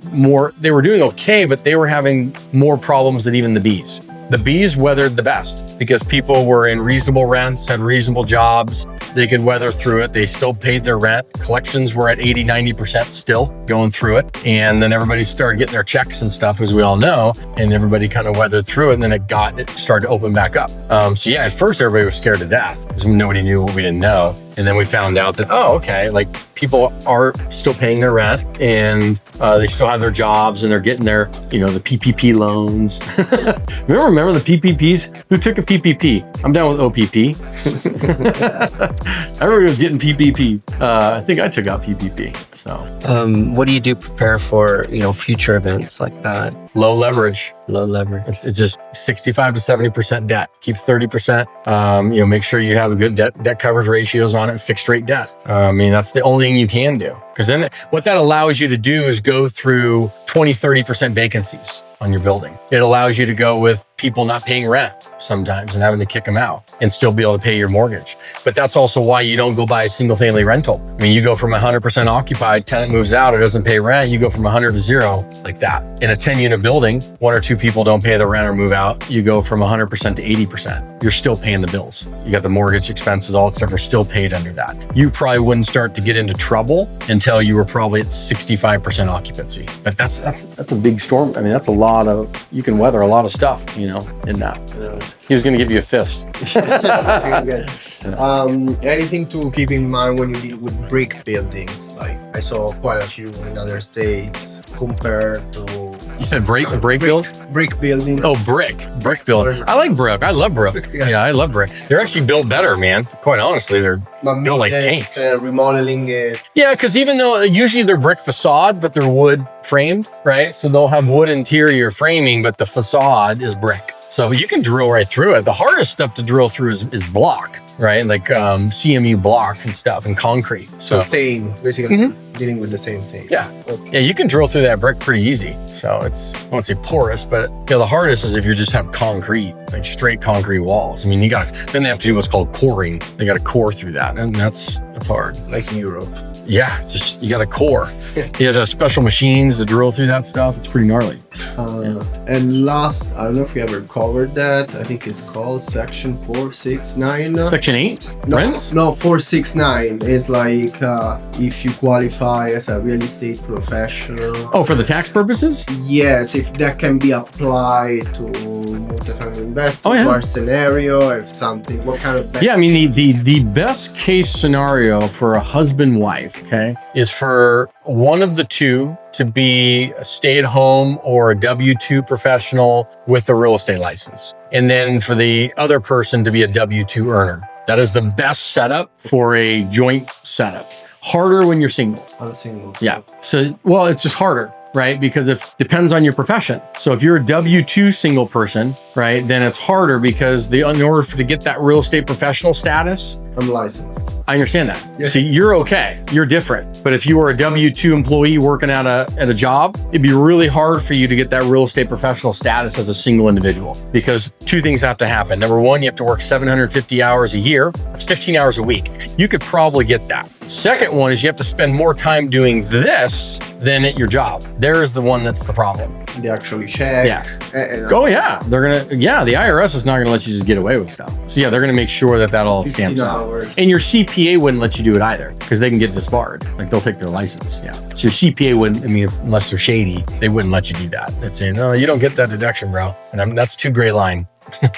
A: they were doing okay, but they were having more problems than even the Bs. The Bs weathered the best because people were in reasonable rents, had reasonable jobs. They could weather through it. They still paid their rent. Collections were at 80, 90% still going through it. And then everybody started getting their checks and stuff, as we all know, and everybody kind of weathered through it. And then it started to open back up. So yeah, at first everybody was scared to death because nobody knew what we didn't know. And then we found out that, like people are still paying their rent and they still have their jobs and they're getting their, the PPP loans. Remember the PPPs? Who took a PPP? I'm down with OPP. Everybody was getting PPP. I think I took out PPP. So,
E: what do you do to prepare for, future events like that?
A: Low leverage.
E: Low leverage.
A: It's just 65 to 70% debt. Keep 30%. Make sure you have good debt coverage ratios on it, fixed rate debt. That's the only thing you can do. Because then what that allows you to do is go through 20, 30% vacancies on your building. It allows you to go with people not paying rent sometimes and having to kick them out and still be able to pay your mortgage. But that's also why you don't go buy a single family rental. You go from 100% occupied, tenant moves out, or doesn't pay rent, you go from 100 to 0 like that. In a 10 unit building, 1 or 2 people don't pay the rent or move out, you go from 100% to 80%. You're still paying the bills. You got the mortgage expenses, all that stuff are still paid under that. You probably wouldn't start to get into trouble until you were probably at 65% occupancy. But that's a big storm. That's a lot of, you can weather a lot of stuff, in that. He was going to give you a fist.
I: Anything to keep in mind when you deal with brick buildings? Like I saw quite a few in other states compared to.
A: You said brick build?
I: Brick buildings.
A: Oh, brick build. I like brick. I love brick. Yeah, I love brick. They're actually built better, man. Quite honestly, they're built like tanks.
I: Remodeling it.
A: Yeah, because even though usually they're brick facade, but they're wood framed, right? So they'll have wood interior framing, but the facade is brick. So you can drill right through it. The hardest stuff to drill through is block, right? Like CMU blocks and stuff and concrete. So
I: same, basically dealing with the same thing.
A: Yeah. Okay. Yeah, you can drill through that brick pretty easy. So it's, I won't say porous, but the hardest is if you just have concrete, like straight concrete walls. Then they have to do what's called coring. They got to core through that. And that's hard.
I: Like in Europe.
A: Yeah, it's just, you got to core. You have special machines to drill through that stuff. It's pretty gnarly.
I: And last, I don't know if we ever covered that. I think it's called Section 469.
A: Section Section 8 rents?
I: No, 469 is like if you qualify as a real estate professional.
A: Oh, for the tax purposes?
I: Yes, if that can be applied to multifamily investor,
A: Oh, yeah.
I: to our scenario, if something, what kind of...
A: Yeah, I mean, the best case scenario for a husband-wife, okay, is for one of the two to be a stay-at-home or a W-2 professional with a real estate license. And then for the other person to be a W-2 earner. That is the best setup for a joint setup. Harder when you're single.
E: I'm single.
A: Yeah. So, well, it's just harder, right? Because it depends on your profession. So if you're a W-2 single person, right, then it's harder because in order to get that real estate professional status,
I: I'm licensed.
A: I understand that.
I: Yeah.
A: So you're okay. You're different. But if you were a W-2 employee working at a job, it'd be really hard for you to get that real estate professional status as a single individual because two things have to happen. Number one, you have to work 750 hours a year. That's 15 hours a week. You could probably get that. Second one is you have to spend more time doing this than at your job. There's the one that's the problem.
I: They actually check.
A: Yeah. Oh yeah. The IRS is not gonna let you just get away with stuff. So yeah, they're gonna make sure that all stamps out. And your CPA wouldn't let you do it either because they can get disbarred. Like they'll take their license. Yeah. So your CPA wouldn't, unless they're shady, they wouldn't let you do that. They'd say, no, you don't get that deduction, bro. And that's too gray line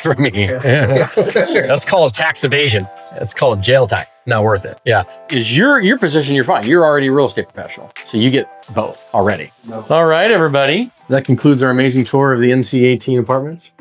A: for me. That's called tax evasion. That's called jail time. Not worth it. Yeah. Is your position, you're fine. You're already a real estate professional. So you get both already. No. All right, everybody. That concludes our amazing tour of the NC18 apartments.